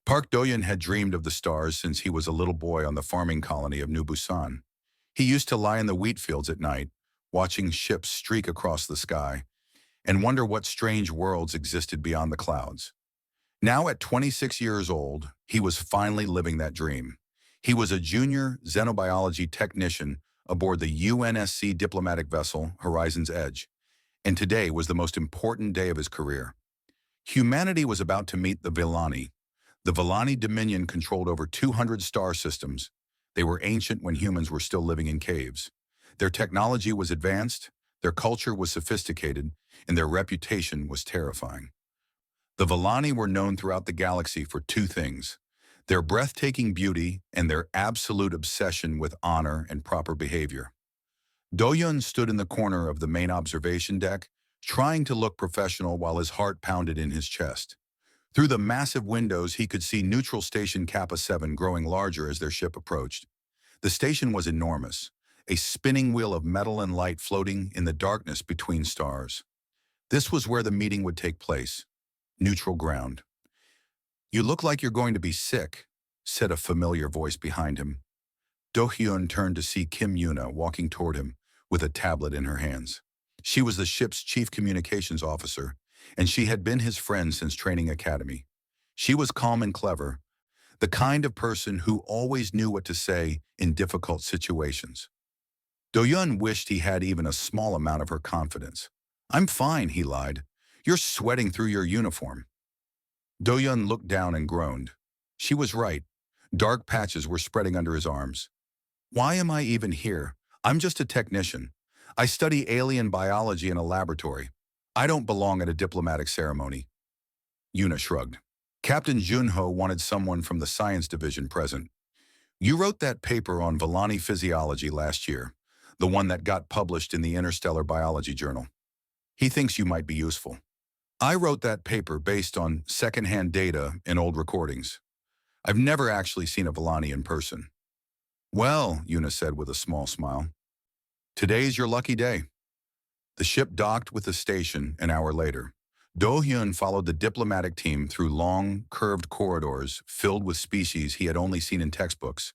Park Do-yoon had dreamed of the stars since he was a little boy on the farming colony of New Busan. He used to lie in the wheat fields at night, watching ships streak across the sky, and wonder what strange worlds existed beyond the clouds. Now at 26 years old, he was finally living that dream. He was a junior xenobiology technician aboard the UNSC diplomatic vessel Horizon's Edge, and today was the most important day of his career. Humanity was about to meet the Villani. The Villani Dominion controlled over 200 star systems. They were ancient when humans were still living in caves. Their technology was advanced, their culture was sophisticated, and their reputation was terrifying. The Villani were known throughout the galaxy for two things: their breathtaking beauty and their absolute obsession with honor and proper behavior. Do-yoon stood in the corner of the main observation deck, trying to look professional while his heart pounded in his chest. Through the massive windows, he could see Neutral Station Kappa 7 growing larger as their ship approached. The station was enormous, a spinning wheel of metal and light floating in the darkness between stars. This was where the meeting would take place. Neutral ground. "You look like you're going to be sick," said a familiar voice behind him. Do-hyun turned to see Kim Yuna walking toward him with a tablet in her hands. She was the ship's chief communications officer, and she had been his friend since training academy. She was calm and clever, the kind of person who always knew what to say in difficult situations. Do-hyun wished he had even a small amount of her confidence. "I'm fine," he lied. "You're sweating through your uniform." Do-hyun looked down and groaned. She was right. Dark patches were spreading under his arms. "Why am I even here? I'm just a technician. I study alien biology in a laboratory. I don't belong at a diplomatic ceremony." Yuna shrugged. Captain Junho wanted someone from the science division present. "You wrote that paper on Villani physiology last year, the one that got published in the Interstellar Biology Journal. He thinks you might be useful." "I wrote that paper based on secondhand data and old recordings. I've never actually seen a Villani in person." "Well," Yuna said with a small smile, "today's your lucky day." The ship docked with the station an hour later. Do-hyun followed the diplomatic team through long, curved corridors filled with species he had only seen in textbooks.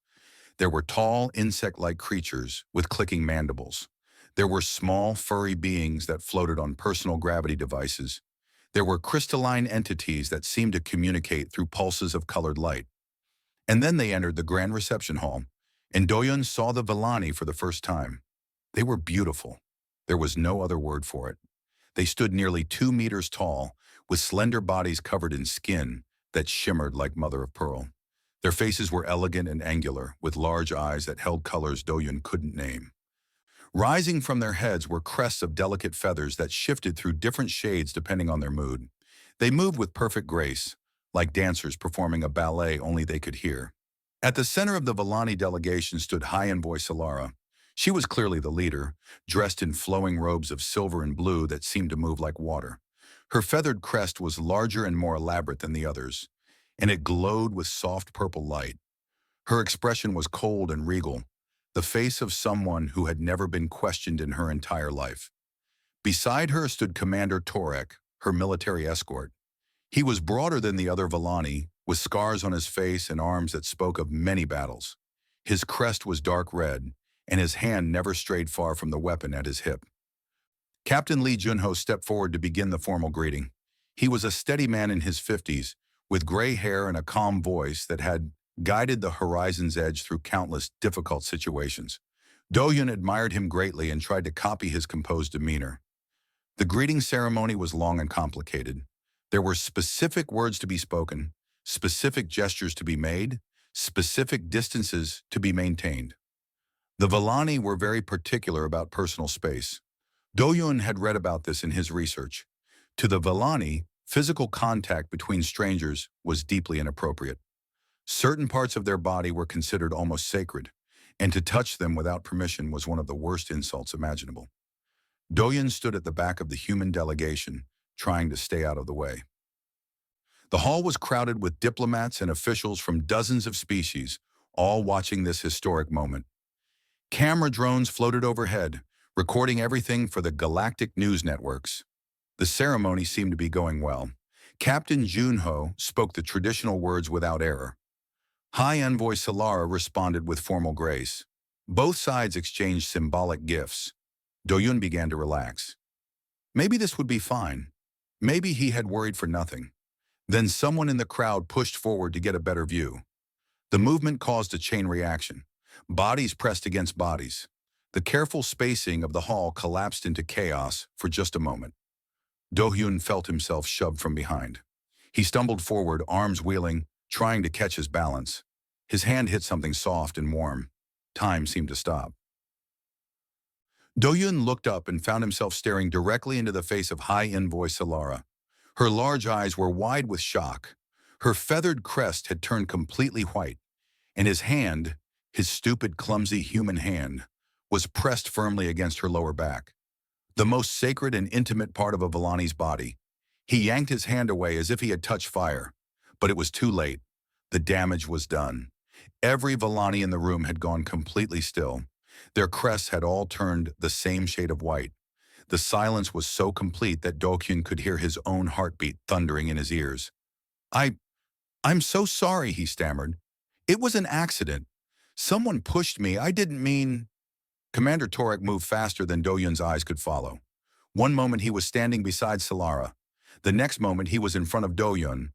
There were tall, insect-like creatures with clicking mandibles. There were small, furry beings that floated on personal gravity devices. There were crystalline entities that seemed to communicate through pulses of colored light. And then they entered the grand reception hall, and Do-hyun saw the Villani for the first time. They were beautiful. There was no other word for it. They stood nearly 2 meters tall, with slender bodies covered in skin that shimmered like mother of pearl. Their faces were elegant and angular, with large eyes that held colors Do-hyun couldn't name. Rising from their heads were crests of delicate feathers that shifted through different shades depending on their mood. They moved with perfect grace, like dancers performing a ballet only they could hear. At the center of the Villani delegation stood High Envoy Solara. She was clearly the leader, dressed in flowing robes of silver and blue that seemed to move like water. Her feathered crest was larger and more elaborate than the others, and it glowed with soft purple light. Her expression was cold and regal, the face of someone who had never been questioned in her entire life. Beside her stood Commander Torek, her military escort. He was broader than the other Villani, with scars on his face and arms that spoke of many battles. His crest was dark red, and his hand never strayed far from the weapon at his hip. Captain Lee Junho stepped forward to begin the formal greeting. He was a steady man in his 50s, with gray hair and a calm voice that had guided the Horizon's Edge through countless difficult situations. Do-hyun admired him greatly and tried to copy his composed demeanor. The greeting ceremony was long and complicated. There were specific words to be spoken, specific gestures to be made, specific distances to be maintained. The Villani were very particular about personal space. Do-hyun had read about this in his research. To the Villani, physical contact between strangers was deeply inappropriate. Certain parts of their body were considered almost sacred, and to touch them without permission was one of the worst insults imaginable. Do-hyun stood at the back of the human delegation, trying to stay out of the way. The hall was crowded with diplomats and officials from dozens of species, all watching this historic moment. Camera drones floated overhead, recording everything for the galactic news networks. The ceremony seemed to be going well. Captain Junho spoke the traditional words without error. High Envoy Solara responded with formal grace. Both sides exchanged symbolic gifts. Doyun began to relax. Maybe this would be fine. Maybe he had worried for nothing. Then someone in the crowd pushed forward to get a better view. The movement caused a chain reaction. Bodies pressed against bodies. The careful spacing of the hall collapsed into chaos for just a moment. Do-hyun felt himself shoved from behind. He stumbled forward, arms wheeling, trying to catch his balance. His hand hit something soft and warm. Time seemed to stop. Do-hyun looked up and found himself staring directly into the face of High Envoy Solara. Her large eyes were wide with shock. Her feathered crest had turned completely white, and his hand, his stupid, clumsy human hand, was pressed firmly against her lower back, the most sacred and intimate part of a Villani's body. He yanked his hand away as if he had touched fire, but it was too late. The damage was done. Every Villani in the room had gone completely still. Their crests had all turned the same shade of white. The silence was so complete that Do-hyun could hear his own heartbeat thundering in his ears. I'm so sorry, he stammered. It was an accident. Someone pushed me. I didn't mean... Commander Torek moved faster than Do-hyun's eyes could follow. One moment he was standing beside Solara. The next moment he was in front of Do-hyun,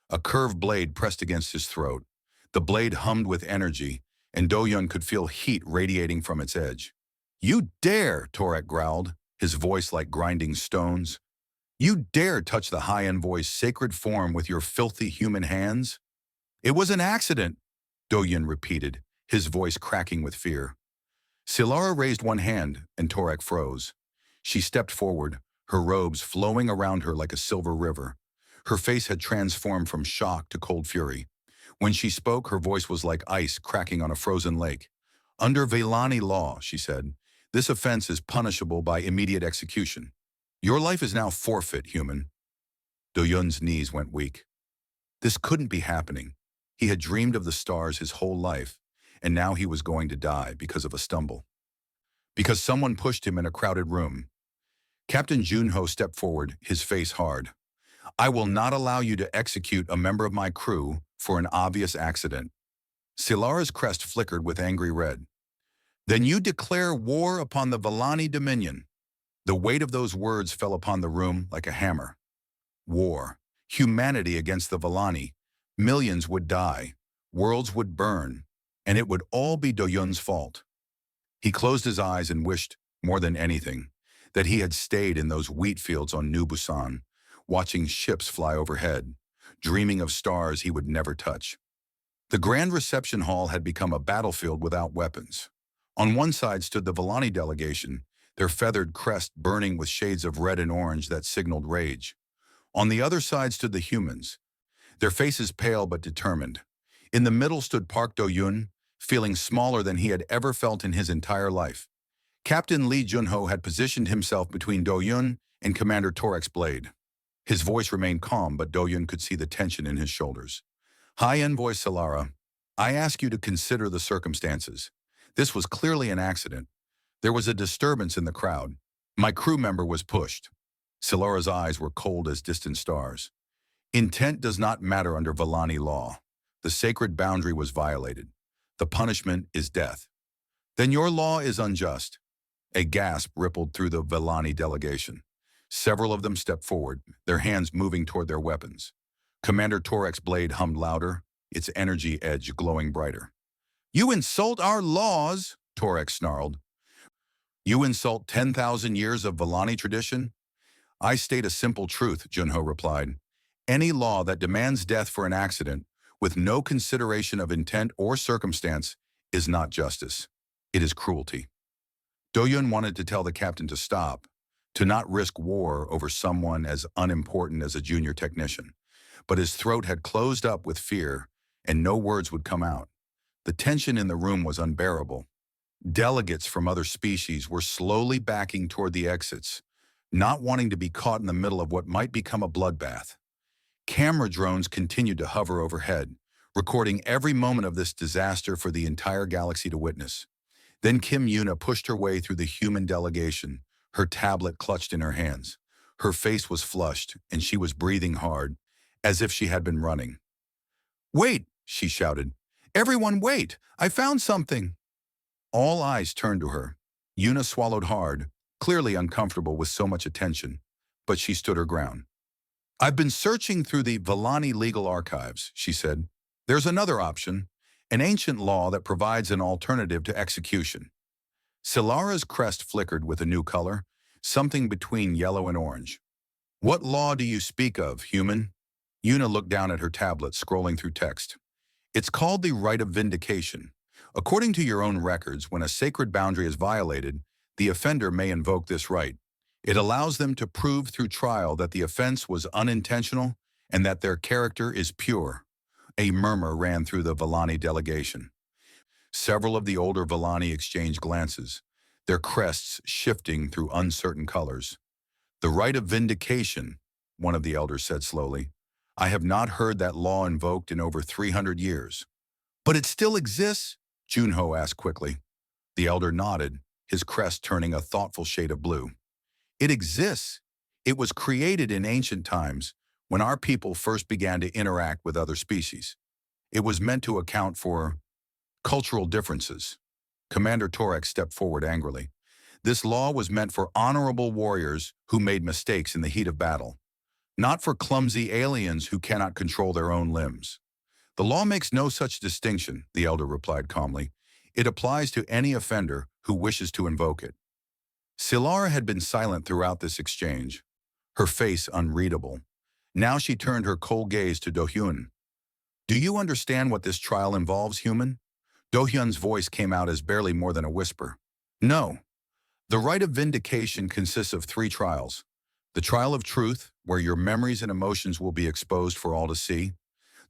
a curved blade pressed against his throat. The blade hummed with energy, and Do-hyun could feel heat radiating from its edge. "You dare," Torek growled, his voice like grinding stones. "You dare touch the High Envoy's sacred form with your filthy human hands?" "It was an accident," Do-hyun repeated, his voice cracking with fear. Solara raised one hand, and Torek froze. She stepped forward, her robes flowing around her like a silver river. Her face had transformed from shock to cold fury. When she spoke, her voice was like ice cracking on a frozen lake. "Under Villani law," she said, "this offense is punishable by immediate execution. Your life is now forfeit, human." Do-hyun's knees went weak. This couldn't be happening. He had dreamed of the stars his whole life, and now he was going to die because of a stumble. Because someone pushed him in a crowded room. Captain Junho stepped forward, his face hard. "I will not allow you to execute a member of my crew for an obvious accident." Solara's crest flickered with angry red. "Then you declare war upon the Villani Dominion." The weight of those words fell upon the room like a hammer. War. Humanity against the Villani. Millions would die. Worlds would burn. And it would all be Do-hyun's fault. He closed his eyes and wished, more than anything, that he had stayed in those wheat fields on New Busan, watching ships fly overhead, dreaming of stars he would never touch. The grand reception hall had become a battlefield without weapons. On one side stood the Villani delegation, their feathered crest burning with shades of red and orange that signaled rage. On the other side stood the humans, their faces pale but determined. In the middle stood Park Do-hyun, feeling smaller than he had ever felt in his entire life. Captain Lee Junho had positioned himself between Do-hyun and Commander Torek's blade. His voice remained calm, but Do-hyun could see the tension in his shoulders. "High Envoy Solara, I ask you to consider the circumstances. This was clearly an accident. There was a disturbance in the crowd. My crew member was pushed." Solara's eyes were cold as distant stars. "Intent does not matter under Villani law. The sacred boundary was violated. The punishment is death." "Then your law is unjust." A gasp rippled through the Villani delegation. Several of them stepped forward, their hands moving toward their weapons. Commander Torek's blade hummed louder, its energy edge glowing brighter. "You insult our laws," Torek snarled. "You insult 10,000 years of Villani tradition?" "I state a simple truth," Junho replied. "Any law that demands death for an accident, with no consideration of intent or circumstance, is not justice. It is cruelty." Do-hyun wanted to tell the captain to stop, to not risk war over someone as unimportant as a junior technician. But his throat had closed up with fear, and no words would come out. The tension in the room was unbearable. Delegates from other species were slowly backing toward the exits, not wanting to be caught in the middle of what might become a bloodbath. Camera drones continued to hover overhead, recording every moment of this disaster for the entire galaxy to witness. Then Kim Yuna pushed her way through the human delegation, her tablet clutched in her hands. Her face was flushed, and she was breathing hard, as if she had been running. "Wait!" she shouted. "Everyone wait! I found something!" All eyes turned to her. Yuna swallowed hard, clearly uncomfortable with so much attention, but she stood her ground. "I've been searching through the Villani legal archives," she said. "There's another option, an ancient law that provides an alternative to execution." Silara's crest flickered with a new color, something between yellow and orange. "What law do you speak of, human?" Yuna looked down at her tablet, scrolling through text. "It's called the right of vindication. According to your own records, when a sacred boundary is violated, the offender may invoke this right. It allows them to prove through trial that the offense was unintentional and that their character is pure." A murmur ran through the Villani delegation. Several of the older Villani exchanged glances, their crests shifting through uncertain colors. "The right of vindication," one of the elders said slowly. "I have not heard that law invoked in over 300 years. "But it still exists?" Junho asked quickly. The elder nodded, his crest turning a thoughtful shade of blue. "It exists. It was created in ancient times, when our people first began to interact with other species. It was meant to account for cultural differences." Commander Torek stepped forward angrily. "This law was meant for honorable warriors who made mistakes in the heat of battle, not for clumsy aliens who cannot control their own limbs." "The law makes no such distinction," the elder replied calmly. "It applies to any offender who wishes to invoke it." Silara had been silent throughout this exchange, her face unreadable. Now she turned her cold gaze to Do-hyun. "Do you understand what this trial involves, human?" Do-hyun's voice came out as barely more than a whisper. "No. The right of vindication consists of 3 trials. The trial of truth, where your memories and emotions will be exposed for all to see.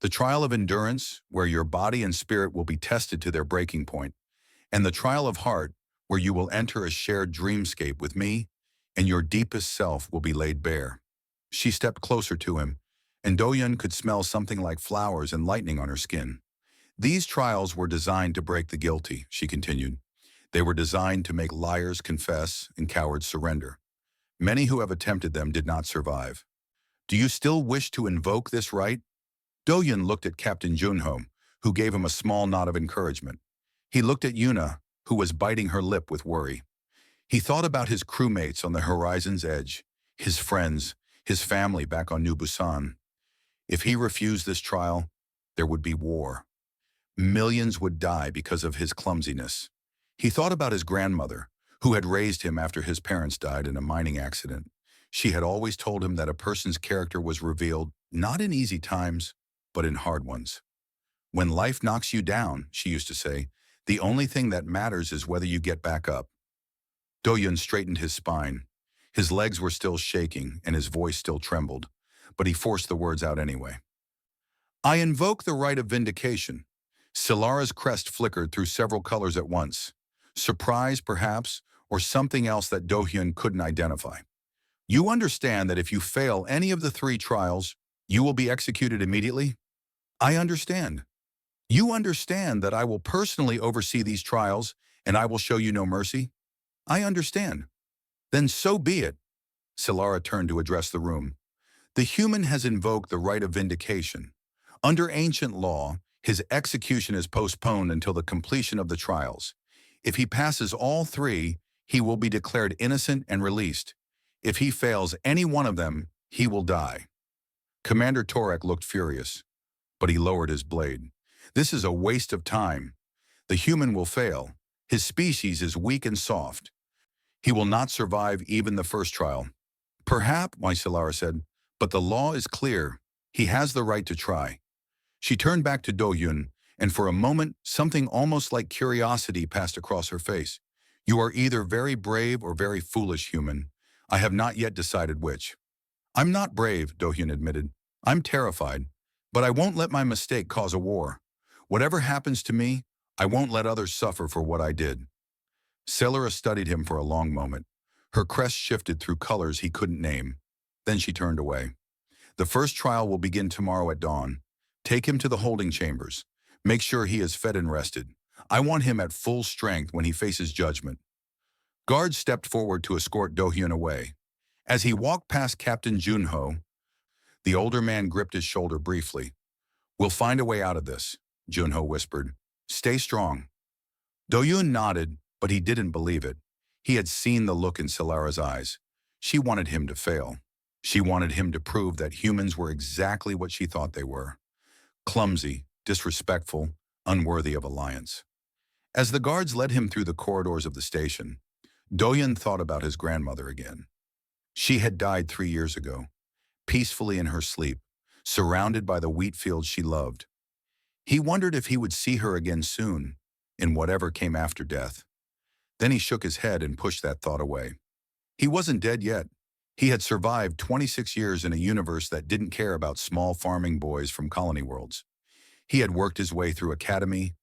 The trial of endurance, where your body and spirit will be tested to their breaking point. And the trial of heart, where you will enter a shared dreamscape with me, and your deepest self will be laid bare." She stepped closer to him, and Do-hyun could smell something like flowers and lightning on her skin. "These trials were designed to break the guilty," she continued. "They were designed to make liars confess and cowards surrender. Many who have attempted them did not survive. Do you still wish to invoke this right?" Do-hyun looked at Captain Junho, who gave him a small nod of encouragement. He looked at Yuna, who was biting her lip with worry. He thought about his crewmates on the horizon's edge, his friends, his family back on New Busan. If he refused this trial, there would be war. Millions would die because of his clumsiness. He thought about his grandmother, who had raised him after his parents died in a mining accident. She had always told him that a person's character was revealed not in easy times, but in hard ones. "When life knocks you down," she used to say, "the only thing that matters is whether you get back up." Do-hyun straightened his spine. His legs were still shaking and his voice still trembled, but he forced the words out anyway. "I invoke the right of vindication." Silara's crest flickered through several colors at once. Surprise, perhaps, or something else that Do-hyun couldn't identify. "You understand that if you fail any of the 3 trials, you will be executed immediately?" "I understand." "You understand that I will personally oversee these trials and I will show you no mercy?" "I understand." "Then so be it." Silara turned to address the room. "The human has invoked the right of vindication. Under ancient law, his execution is postponed until the completion of the trials. If he passes all 3, he will be declared innocent and released. If he fails any one of them, he will die." Commander Torek looked furious, but he lowered his blade. "This is a waste of time. The human will fail. His species is weak and soft. He will not survive even the first trial." "Perhaps," Silara said, "but the law is clear. He has the right to try." She turned back to Do-hyun, and for a moment, something almost like curiosity passed across her face. "You are either very brave or very foolish, human. I have not yet decided which." "I'm not brave," Do-hyun admitted. "I'm terrified, but I won't let my mistake cause a war. Whatever happens to me, I won't let others suffer for what I did." Silara studied him for a long moment. Her crest shifted through colors he couldn't name. Then she turned away. "The first trial will begin tomorrow at dawn. Take him to the holding chambers. Make sure he is fed and rested. I want him at full strength when he faces judgment." Guards stepped forward to escort Do-hyun away. As he walked past Captain Junho, The older man gripped his shoulder briefly. "We'll find a way out of this," Junho whispered. "Stay strong." Doyun nodded, but he didn't believe it. He had seen the look in Solara's eyes. She wanted him to fail. She wanted him to prove that humans were exactly what she thought they were. Clumsy, disrespectful, unworthy of alliance. As the guards led him through the corridors of the station, Doyun thought about his grandmother again. She had died 3 years ago, peacefully in her sleep, surrounded by the wheat fields she loved. He wondered if he would see her again soon, in whatever came after death. Then he shook his head and pushed that thought away. He wasn't dead yet. He had survived 26 years in a universe that didn't care about small farming boys from colony worlds. He had worked his way through academy,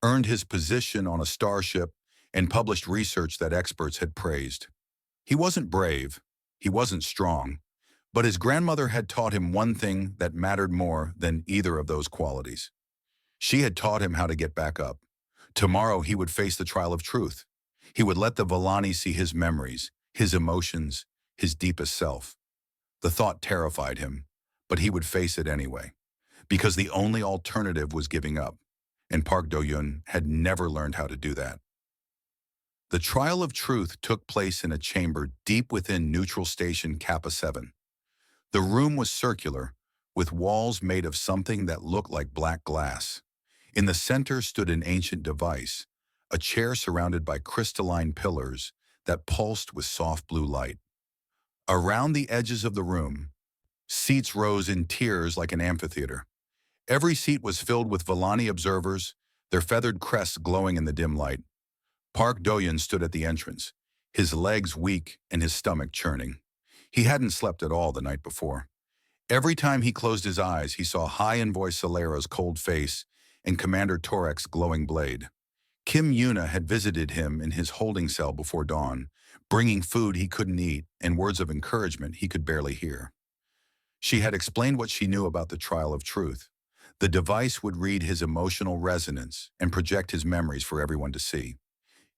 earned his position on a starship, and published research that experts had praised. He wasn't brave, he wasn't strong, but his grandmother had taught him one thing that mattered more than either of those qualities. She had taught him how to get back up. Tomorrow he would face the trial of truth. He would let the Villani see his memories, his emotions, his deepest self. The thought terrified him, but he would face it anyway, because the only alternative was giving up, and Park Do-yun had never learned how to do that. The trial of truth took place in a chamber deep within Neutral Station Kappa 7. The room was circular, with walls made of something that looked like black glass. In the center stood an ancient device, a chair surrounded by crystalline pillars that pulsed with soft blue light. Around the edges of the room, seats rose in tiers like an amphitheater. Every seat was filled with Villani observers, their feathered crests glowing in the dim light. Park Do-yun stood at the entrance, his legs weak and his stomach churning. He hadn't slept at all the night before. Every time he closed his eyes, he saw High Envoy Solara's cold face and Commander Torek's glowing blade. Kim Yuna had visited him in his holding cell before dawn, bringing food he couldn't eat and words of encouragement he could barely hear. She had explained what she knew about the trial of truth. The device would read his emotional resonance and project his memories for everyone to see.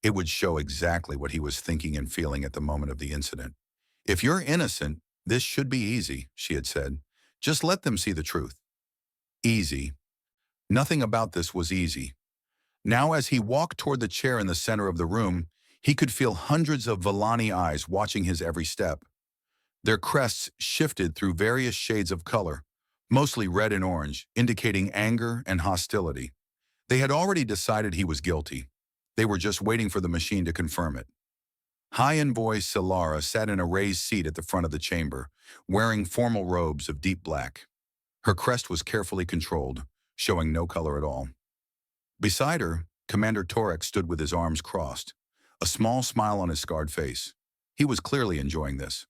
It would show exactly what he was thinking and feeling at the moment of the incident. "If you're innocent, this should be easy," she had said. "Just let them see the truth." Easy. Nothing about this was easy. Now, as he walked toward the chair in the center of the room, he could feel hundreds of Villani eyes watching his every step. Their crests shifted through various shades of color, mostly red and orange, indicating anger and hostility. They had already decided he was guilty. They were just waiting for the machine to confirm it. High Envoy Solara sat in a raised seat at the front of the chamber, wearing formal robes of deep black. Her crest was carefully controlled, showing no color at all. Beside her, Commander Torek stood with his arms crossed, a small smile on his scarred face. He was clearly enjoying this.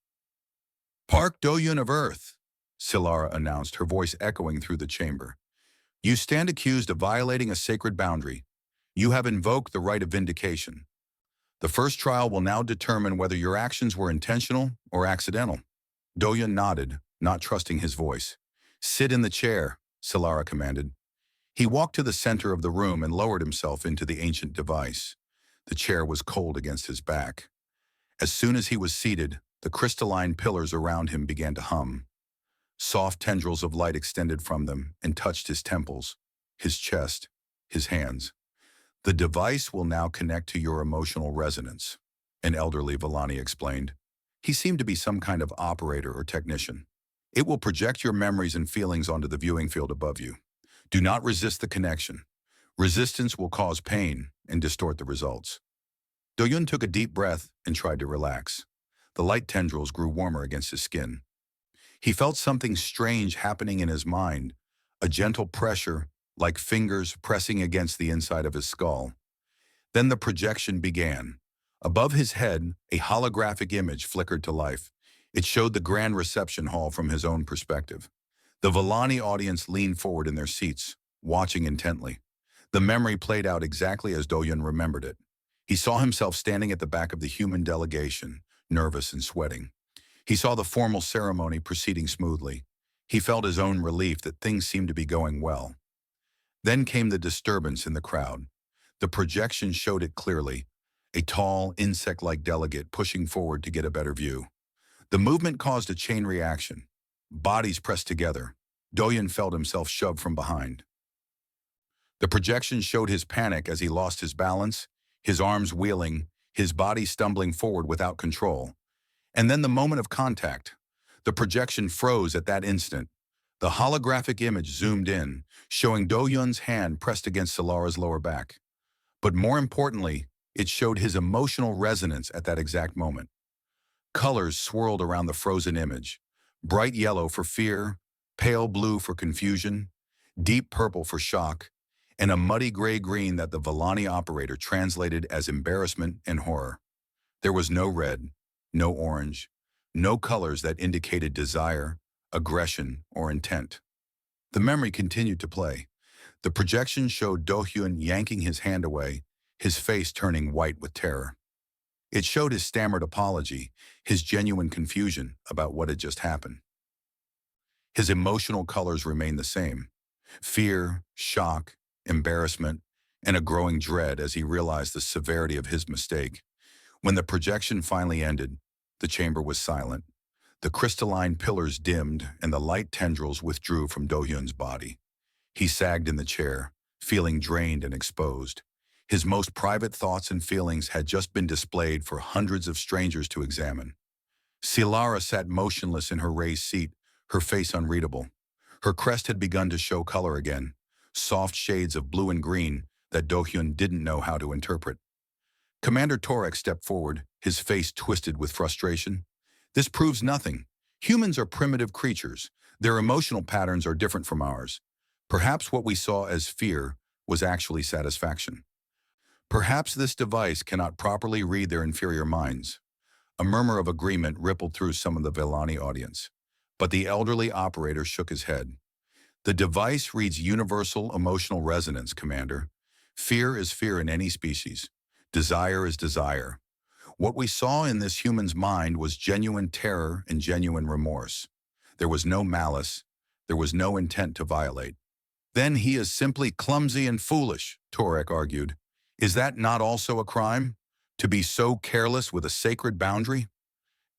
"Park Do-yun of Earth," Solara announced, her voice echoing through the chamber. "You stand accused of violating a sacred boundary. You have invoked the right of vindication. The first trial will now determine whether your actions were intentional or accidental." Do-yun nodded, not trusting his voice. "Sit in the chair," Solara commanded. He walked to the center of the room and lowered himself into the ancient device. The chair was cold against his back. As soon as he was seated, the crystalline pillars around him began to hum. Soft tendrils of light extended from them and touched his temples, his chest, his hands. "The device will now connect to your emotional resonance," an elderly Villani explained. He seemed to be some kind of operator or technician. "It will project your memories and feelings onto the viewing field above you. Do not resist the connection. Resistance will cause pain and distort the results." Do-yun took a deep breath and tried to relax. The light tendrils grew warmer against his skin. He felt something strange happening in his mind, a gentle pressure, like fingers pressing against the inside of his skull. Then the projection began. Above his head, a holographic image flickered to life. It showed the grand reception hall from his own perspective. The Villani audience leaned forward in their seats, watching intently. The memory played out exactly as Do-yun remembered it. He saw himself standing at the back of the human delegation, nervous and sweating. He saw the formal ceremony proceeding smoothly. He felt his own relief that things seemed to be going well. Then came the disturbance in the crowd. The projection showed it clearly, a tall, insect-like delegate pushing forward to get a better view. The movement caused a chain reaction. Bodies pressed together. Doyun felt himself shoved from behind. The projection showed his panic as he lost his balance, his arms wheeling, his body stumbling forward without control. And then the moment of contact. The projection froze at that instant. The holographic image zoomed in, showing Do-Yun's hand pressed against Solara's lower back. But more importantly, it showed his emotional resonance at that exact moment. Colors swirled around the frozen image. Bright yellow for fear, pale blue for confusion, deep purple for shock, and a muddy gray-green that the Villani operator translated as embarrassment and horror. There was no red, no orange, no colors that indicated desire, aggression, or intent. The memory continued to play. The projection showed Do-Hyun yanking his hand away, his face turning white with terror. It showed his stammered apology, his genuine confusion about what had just happened. His emotional colors remained the same: fear, shock, embarrassment, and a growing dread as he realized the severity of his mistake. When the projection finally ended, the chamber was silent. The crystalline pillars dimmed and the light tendrils withdrew from Do-Hyun's body. He sagged in the chair, feeling drained and exposed. His most private thoughts and feelings had just been displayed for hundreds of strangers to examine. Solara sat motionless in her raised seat, her face unreadable. Her crest had begun to show color again, soft shades of blue and green that Do-Hyun didn't know how to interpret. Commander Torek stepped forward, his face twisted with frustration. This proves nothing. Humans are primitive creatures. Their emotional patterns are different from ours. Perhaps what we saw as fear was actually satisfaction. Perhaps this device cannot properly read their inferior minds. A murmur of agreement rippled through some of the Villani audience. But the elderly operator shook his head. The device reads universal emotional resonance, Commander. Fear is fear in any species. Desire is desire. What we saw in this human's mind was genuine terror and genuine remorse. There was no malice. There was no intent to violate. Then he is simply clumsy and foolish, Torek argued. Is that not also a crime? To be so careless with a sacred boundary?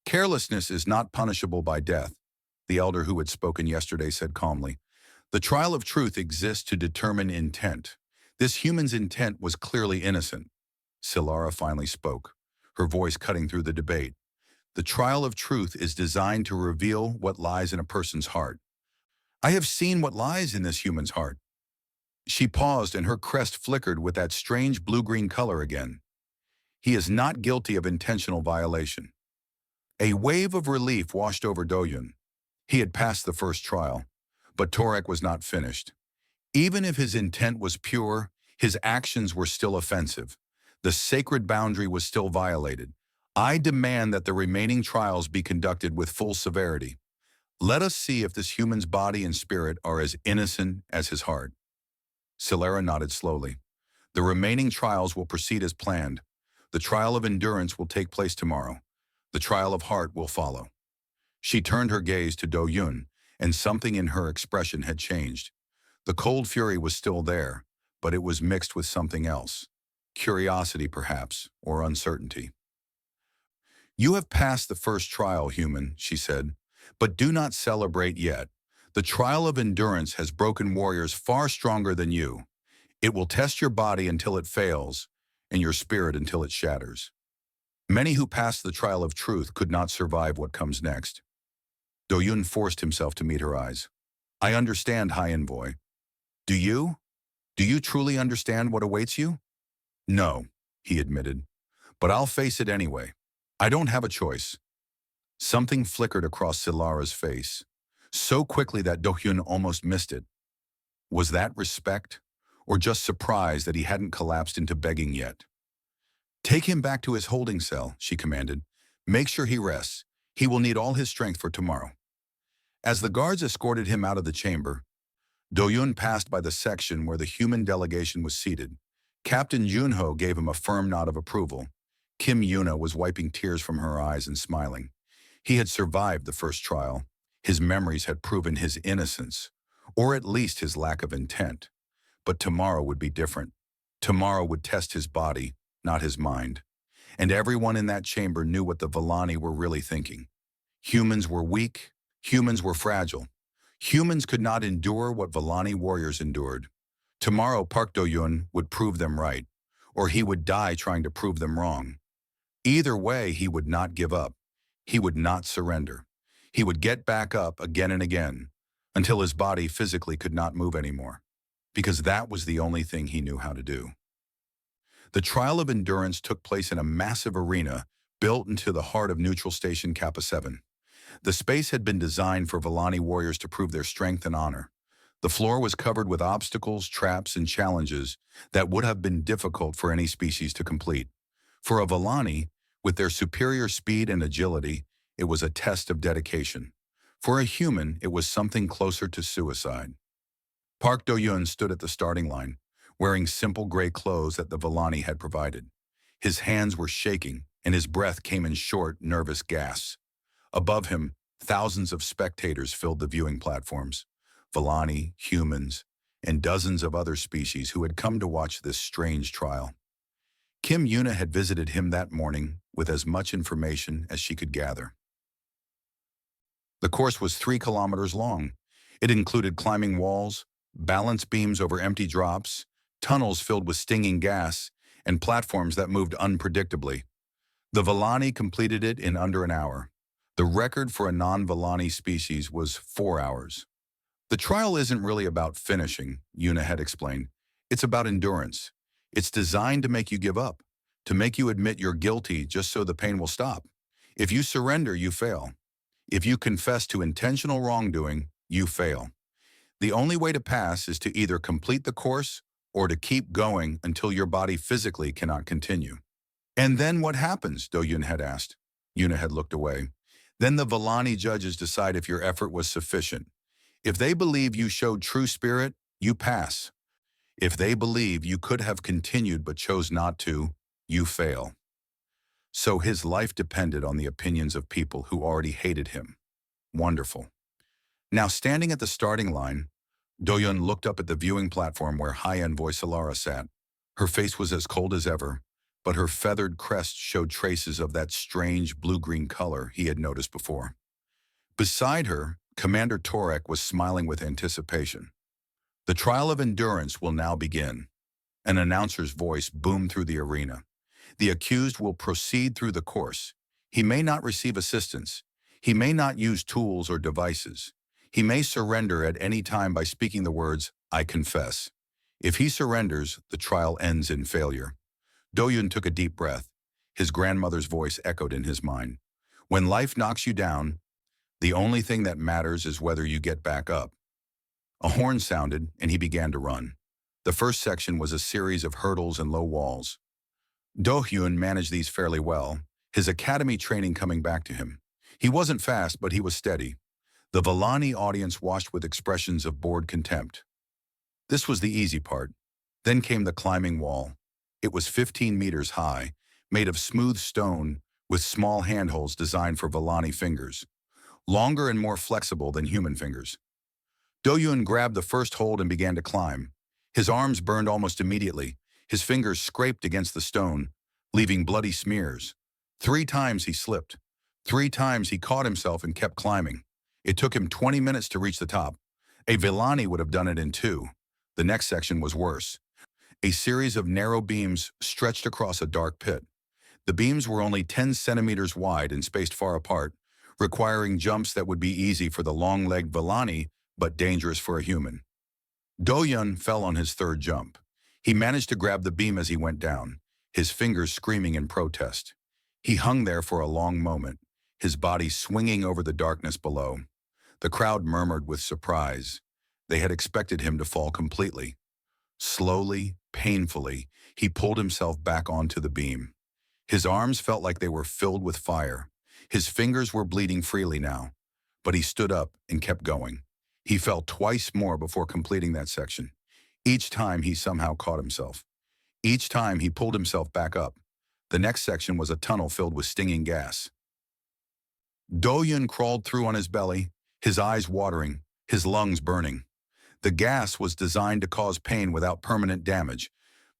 Carelessness is not punishable by death, the elder who had spoken yesterday said calmly. The trial of truth exists to determine intent. This human's intent was clearly innocent. Solara finally spoke, her voice cutting through the debate. The trial of truth is designed to reveal what lies in a person's heart. I have seen what lies in this human's heart. She paused and her crest flickered with that strange blue-green color again. He is not guilty of intentional violation. A wave of relief washed over Do-Hyun. He had passed the first trial, but Torek was not finished. Even if his intent was pure, his actions were still offensive. The sacred boundary was still violated. I demand that the remaining trials be conducted with full severity. Let us see if this human's body and spirit are as innocent as his heart. Solara nodded slowly. The remaining trials will proceed as planned. The trial of endurance will take place tomorrow. The trial of heart will follow. She turned her gaze to Do-Hyun, and something in her expression had changed. The cold fury was still there, but it was mixed with something else. Curiosity, perhaps, or uncertainty. You have passed the first trial, human, she said, but do not celebrate yet. The trial of endurance has broken warriors far stronger than you. It will test your body until it fails, and your spirit until it shatters. Many who passed the trial of truth could not survive what comes next. Do-Hyun forced himself to meet her eyes. I understand, High Envoy. Do you? Do you truly understand what awaits you? No, he admitted, but I'll face it anyway. I don't have a choice. Something flickered across Solara's face, so quickly that Do-Hyun almost missed it. Was that respect, or just surprise that he hadn't collapsed into begging yet? Take him back to his holding cell, she commanded. Make sure he rests. He will need all his strength for tomorrow. As the guards escorted him out of the chamber, Do-Hyun passed by the section where the human delegation was seated. Captain Junho gave him a firm nod of approval. Kim Yuna was wiping tears from her eyes and smiling. He had survived the first trial. His memories had proven his innocence, or at least his lack of intent. But tomorrow would be different. Tomorrow would test his body, not his mind. And everyone in that chamber knew what the Villani were really thinking. Humans were weak, Humans were fragile. Humans could not endure what Vellani warriors endured. Tomorrow Park Do-yun would prove them right, or he would die trying to prove them wrong. Either way, he would not give up. He would not surrender. He would get back up again and again, until his body physically could not move anymore, because that was the only thing he knew how to do. The trial of endurance took place in a massive arena built into the heart of Neutral Station Kappa 7. The space had been designed for Vellani warriors to prove their strength and honor. The floor was covered with obstacles, traps, and challenges that would have been difficult for any species to complete. For a Vellani, with their superior speed and agility, it was a test of dedication. For a human, it was something closer to suicide. Park Do-yun stood at the starting line, wearing simple gray clothes that the Vellani had provided. His hands were shaking, and his breath came in short, nervous gasps. Above him, thousands of spectators filled the viewing platforms. Vellani, humans, and dozens of other species who had come to watch this strange trial. Kim Yuna had visited him that morning with as much information as she could gather. The course was 3 kilometers long. It included climbing walls, balance beams over empty drops, tunnels filled with stinging gas, and platforms that moved unpredictably. The Vellani completed it in under an hour. The record for a non-Vellani species was 4 hours. The trial isn't really about finishing, Yuna had explained. It's about endurance. It's designed to make you give up, to make you admit you're guilty just so the pain will stop. If you surrender, you fail. If you confess to intentional wrongdoing, you fail. The only way to pass is to either complete the course or to keep going until your body physically cannot continue. And then what happens? Do-yun had asked. Yuna had looked away. Then the Vellani judges decide if your effort was sufficient. If they believe you showed true spirit, you pass. If they believe you could have continued but chose not to, you fail. So his life depended on the opinions of people who already hated him. Wonderful. Now standing at the starting line, Do-yun looked up at the viewing platform where high-envoy Solara sat. Her face was as cold as ever, but her feathered crest showed traces of that strange blue-green color he had noticed before. Beside her, Commander Torek was smiling with anticipation. The trial of endurance will now begin. An announcer's voice boomed through the arena. The accused will proceed through the course. He may not receive assistance. He may not use tools or devices. He may surrender at any time by speaking the words, "I confess." If he surrenders, the trial ends in failure. Do-yun took a deep breath. His grandmother's voice echoed in his mind. When life knocks you down, the only thing that matters is whether you get back up. A horn sounded, and he began to run. The first section was a series of hurdles and low walls. Do-hyun managed these fairly well, his academy training coming back to him. He wasn't fast, but he was steady. The Vellani audience watched with expressions of bored contempt. This was the easy part. Then came the climbing wall. It was 15 meters high, made of smooth stone with small handholds designed for Vellani fingers, longer and more flexible than human fingers. Do-yun grabbed the first hold and began to climb. His arms burned almost immediately. His fingers scraped against the stone, leaving bloody smears. 3 times he slipped. 3 times he caught himself and kept climbing. It took him 20 minutes to reach the top. A Vellani would have done it in 2. The next section was worse. A series of narrow beams stretched across a dark pit. The beams were only 10 centimeters wide and spaced far apart, requiring jumps that would be easy for the long-legged Vellani, but dangerous for a human. Do-yun fell on his 3rd jump. He managed to grab the beam as he went down, his fingers screaming in protest. He hung there for a long moment, his body swinging over the darkness below. The crowd murmured with surprise. They had expected him to fall completely. Slowly, painfully, he pulled himself back onto the beam. His arms felt like they were filled with fire. His fingers were bleeding freely now, but he stood up and kept going. He fell twice more before completing that section. Each time he somehow caught himself. Each time he pulled himself back up. The next section was a tunnel filled with stinging gas. Do-yun crawled through on his belly, his eyes watering, his lungs burning. The gas was designed to cause pain without permanent damage,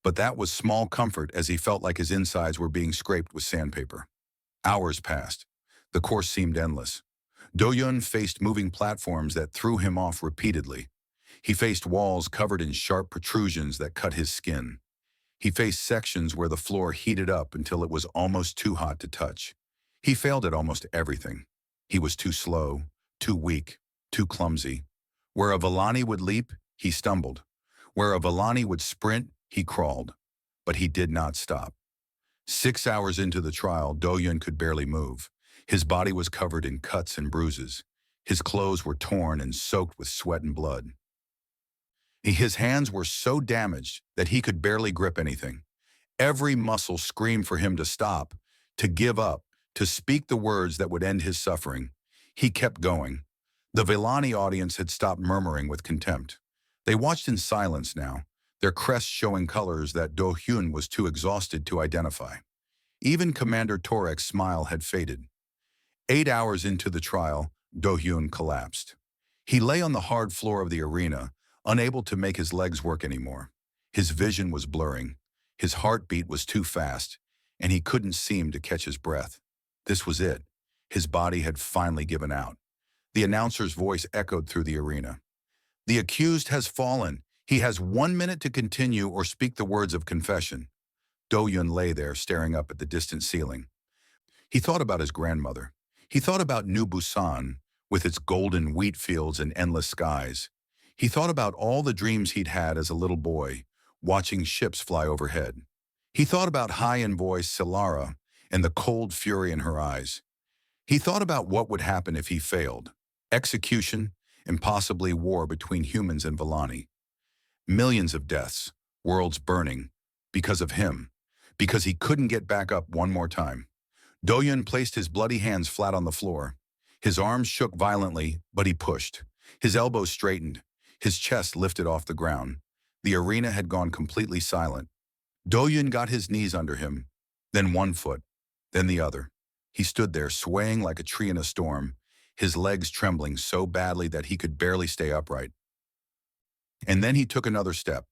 but that was small comfort as he felt like his insides were being scraped with sandpaper. Hours passed. The course seemed endless. Do-Yun faced moving platforms that threw him off repeatedly. He faced walls covered in sharp protrusions that cut his skin. He faced sections where the floor heated up until it was almost too hot to touch. He failed at almost everything. He was too slow, too weak, too clumsy. Where a Villani would leap, he stumbled. Where a Villani would sprint, he crawled. But he did not stop. 6 hours into the trial, Do-Yun could barely move. His body was covered in cuts and bruises. His clothes were torn and soaked with sweat and blood. His hands were so damaged that he could barely grip anything. Every muscle screamed for him to stop, to give up, to speak the words that would end his suffering. He kept going. The Villani audience had stopped murmuring with contempt. They watched in silence now, their crests showing colors that Do-Hyun was too exhausted to identify. Even Commander Torek's smile had faded. 8 hours into the trial, Do-Hyun collapsed. He lay on the hard floor of the arena, unable to make his legs work anymore. His vision was blurring. His heartbeat was too fast, and he couldn't seem to catch his breath. This was it. His body had finally given out. The announcer's voice echoed through the arena. The accused has fallen. He has 1 minute to continue or speak the words of confession. Do-Yun lay there, staring up at the distant ceiling. He thought about his grandmother. He thought about New Busan, with its golden wheat fields and endless skies. He thought about all the dreams he'd had as a little boy, watching ships fly overhead. He thought about high-in-voice Silara and the cold fury in her eyes. He thought about what would happen if he failed. Execution, and possibly war between humans and Villani. Millions of deaths, worlds burning, because of him, because he couldn't get back up one more time. Do-Yun placed his bloody hands flat on the floor. His arms shook violently, but he pushed. His elbows straightened. His chest lifted off the ground. The arena had gone completely silent. Do-Yun got his knees under him, then one foot, then the other. He stood there, swaying like a tree in a storm, his legs trembling so badly that he could barely stay upright. And then he took another step.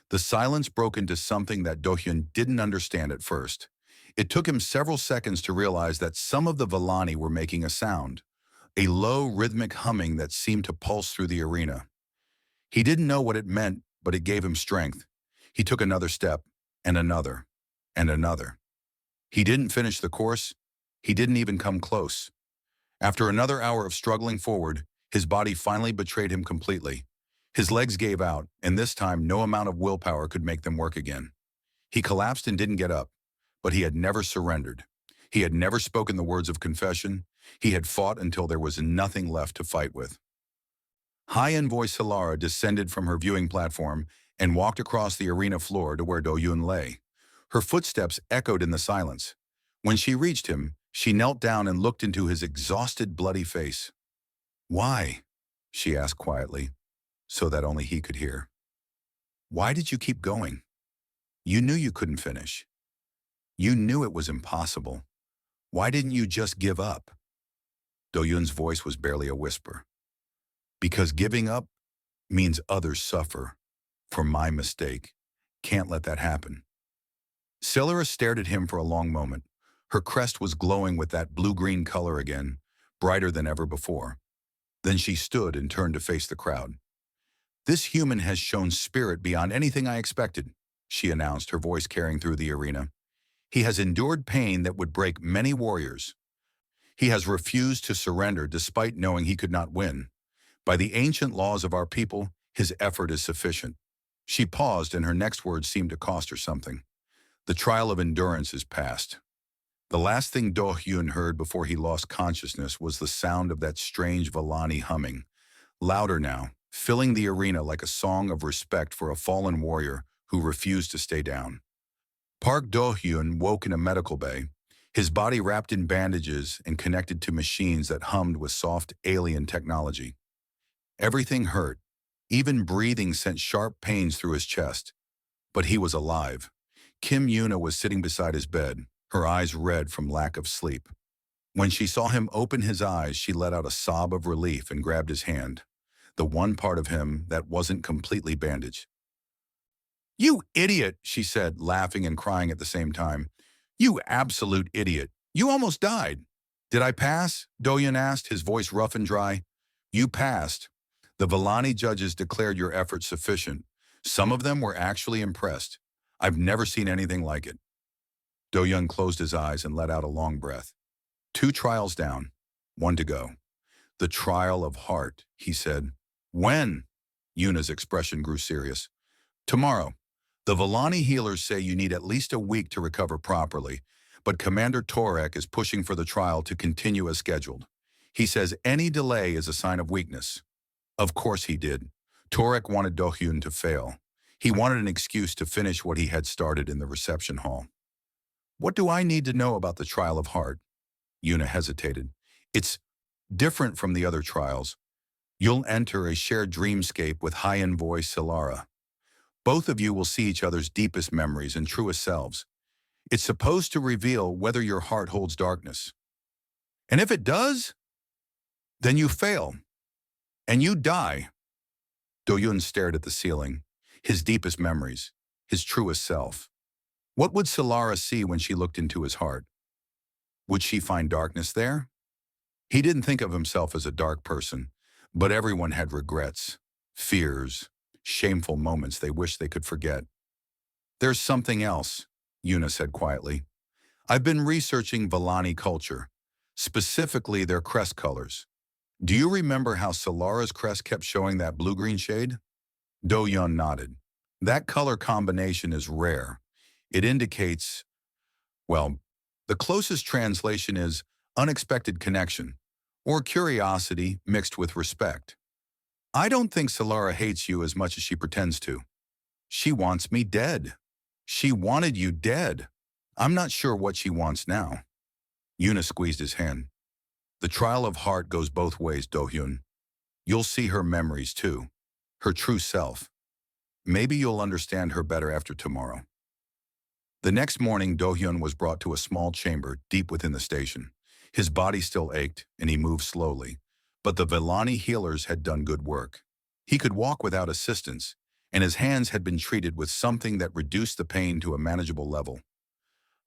The silence broke into something that Do-Hyun didn't understand at first. It took him several seconds to realize that some of the Villani were making a sound, a low, rhythmic humming that seemed to pulse through the arena. He didn't know what it meant, but it gave him strength. He took another step, and another, and another. He didn't finish the course. He didn't even come close. After another hour of struggling forward, his body finally betrayed him completely. His legs gave out, and this time no amount of willpower could make them work again. He collapsed and didn't get up, but he had never surrendered. He had never spoken the words of confession. He had fought until there was nothing left to fight with. High-end voice Silara descended from her viewing platform and walked across the arena floor to where Do-Yun lay. Her footsteps echoed in the silence. When she reached him, she knelt down and looked into his exhausted, bloody face. "Why?" she asked quietly, so that only he could hear. "Why did you keep going? You knew you couldn't finish. You knew it was impossible. Why didn't you just give up?" Do-Yun's voice was barely a whisper. "Because giving up means others suffer. For my mistake. Can't let that happen." Silara stared at him for a long moment. Her crest was glowing with that blue-green color again, brighter than ever before. Then she stood and turned to face the crowd. "This human has shown spirit beyond anything I expected," she announced, her voice carrying through the arena. "He has endured pain that would break many warriors. He has refused to surrender despite knowing he could not win. By the ancient laws of our people, his effort is sufficient." She paused, and her next words seemed to cost her something. "The trial of endurance is past." The last thing Do-Hyun heard before he lost consciousness was the sound of that strange Villani humming, louder now, filling the arena like a song of respect for a fallen warrior who refused to stay down. Park Do-Hyun woke in a medical bay, his body wrapped in bandages and connected to machines that hummed with soft alien technology. Everything hurt. Even breathing sent sharp pains through his chest. But he was alive. Kim Yuna was sitting beside his bed, her eyes red from lack of sleep. When she saw him open his eyes, she let out a sob of relief and grabbed his hand, the one part of him that wasn't completely bandaged. "You idiot," she said, laughing and crying at the same time. "You absolute idiot. You almost died." Did I pass? Doyen asked, his voice rough and dry. You passed. The Villani judges declared your efforts sufficient. Some of them were actually impressed. I've never seen anything like it. Do-Yun closed his eyes and let out a long breath. 2 trials down, 1 to go. The trial of heart, he said. When? Yuna's expression grew serious. Tomorrow. The Villani healers say you need at least a week to recover properly, but Commander Torek is pushing for the trial to continue as scheduled. He says any delay is a sign of weakness. Of course he did. Torek wanted Do-Hyun to fail. He wanted an excuse to finish what he had started in the reception hall. What do I need to know about the trial of heart? Yuna hesitated. It's different from the other trials. You'll enter a shared dreamscape with high-envoy Solara. Both of you will see each other's deepest memories and truest selves. It's supposed to reveal whether your heart holds darkness. And if it does, then you fail. And you die. Do-Yun stared at the ceiling, his deepest memories, his truest self. What would Solara see when she looked into his heart? Would she find darkness there? He didn't think of himself as a dark person, but everyone had regrets, fears, shameful moments they wished they could forget. There's something else, Yuna said quietly. I've been researching Villani culture, specifically their crest colors. Do you remember how Solara's crest kept showing that blue-green shade? Do-Yun nodded. That color combination is rare. It indicates, well, the closest translation is unexpected connection, or curiosity mixed with respect. I don't think Solara hates you as much as she pretends to. She wants me dead. She wanted you dead. I'm not sure what she wants now. Yuna squeezed his hand. The trial of heart goes both ways, Do-Hyun. You'll see her memories too, her true self. Maybe you'll understand her better after tomorrow. The next morning, Do-Hyun was brought to a small chamber deep within the station. His body still ached, and he moved slowly. But the Villani healers had done good work. He could walk without assistance, and his hands had been treated with something that reduced the pain to a manageable level.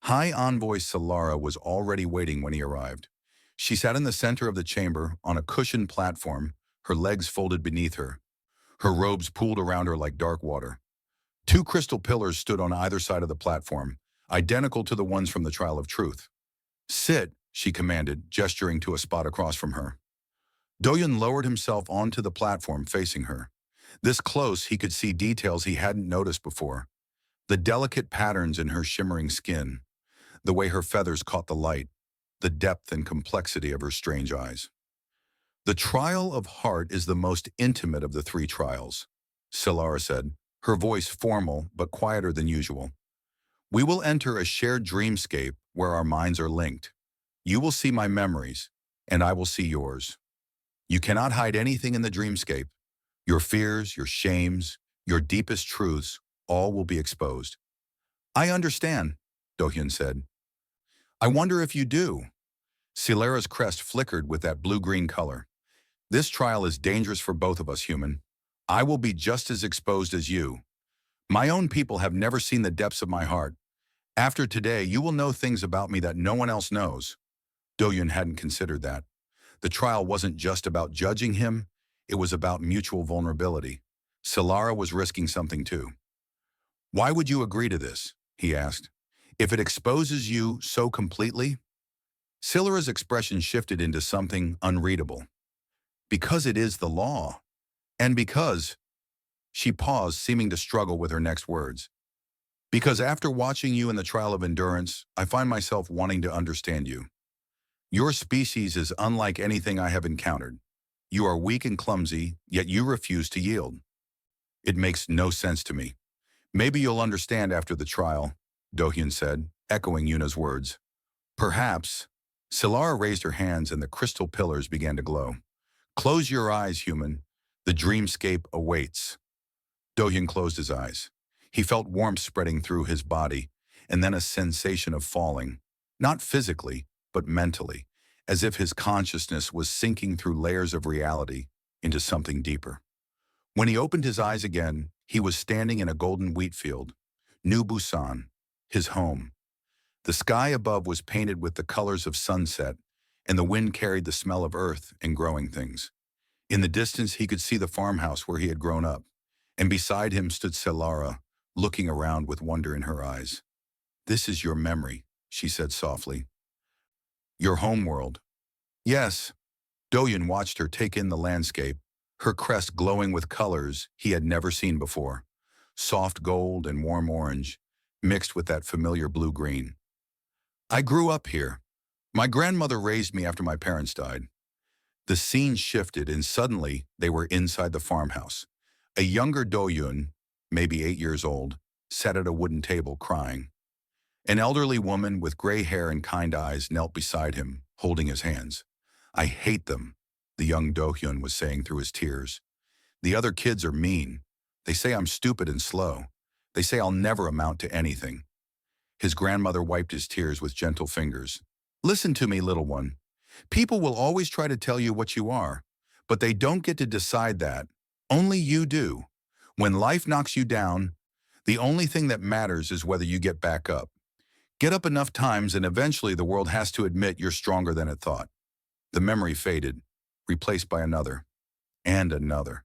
High Envoy Solara was already waiting when he arrived. She sat in the center of the chamber on a cushioned platform, her legs folded beneath her. Her robes pooled around her like dark water. 2 crystal pillars stood on either side of the platform, identical to the ones from the Trial of Truth. Sit, she commanded, gesturing to a spot across from her. Do-Hyun lowered himself onto the platform facing her. This close, he could see details he hadn't noticed before. The delicate patterns in her shimmering skin, the way her feathers caught the light, the depth and complexity of her strange eyes. The trial of heart is the most intimate of the 3 trials, Solara said, her voice formal but quieter than usual. We will enter a shared dreamscape where our minds are linked. You will see my memories, and I will see yours. You cannot hide anything in the dreamscape. Your fears, your shames, your deepest truths, all will be exposed. I understand, Do-Hyun said. I wonder if you do. Solara's crest flickered with that blue-green color. This trial is dangerous for both of us, human. I will be just as exposed as you. My own people have never seen the depths of my heart. After today, you will know things about me that no one else knows. Do-Hyun hadn't considered that. The trial wasn't just about judging him, it was about mutual vulnerability. Solara was risking something too. Why would you agree to this? He asked. If it exposes you so completely? Solara's expression shifted into something unreadable. Because it is the law. And because... She paused, seeming to struggle with her next words. Because after watching you in the trial of endurance, I find myself wanting to understand you. Your species is unlike anything I have encountered. You are weak and clumsy, yet you refuse to yield. It makes no sense to me. Maybe you'll understand after the trial, Do-Hyun said, echoing Yuna's words. Perhaps. Solara raised her hands and the crystal pillars began to glow. Close your eyes, human. The dreamscape awaits. Do-Hyun closed his eyes. He felt warmth spreading through his body, and then a sensation of falling, not physically, but mentally, as if his consciousness was sinking through layers of reality into something deeper. When he opened his eyes again, he was standing in a golden wheat field, New Busan, his home. The sky above was painted with the colors of sunset, and the wind carried the smell of earth and growing things. In the distance, he could see the farmhouse where he had grown up, and beside him stood Solara, looking around with wonder in her eyes. "This is your memory," she said softly. "Your homeworld." "Yes." Doyun watched her take in the landscape, her crest glowing with colors he had never seen before. Soft gold and warm orange, mixed with that familiar blue-green. "I grew up here. My grandmother raised me after my parents died." The scene shifted, and suddenly they were inside the farmhouse. A younger Doyun, maybe 8 years old, sat at a wooden table crying. An elderly woman with gray hair and kind eyes knelt beside him, holding his hands. "I hate them," the young Do-hyun was saying through his tears. "The other kids are mean. They say I'm stupid and slow. They say I'll never amount to anything." His grandmother wiped his tears with gentle fingers. "Listen to me, little one. People will always try to tell you what you are, but they don't get to decide that. Only you do. When life knocks you down, the only thing that matters is whether you get back up. Get up enough times and eventually the world has to admit you're stronger than it thought." The memory faded, replaced by another, and another.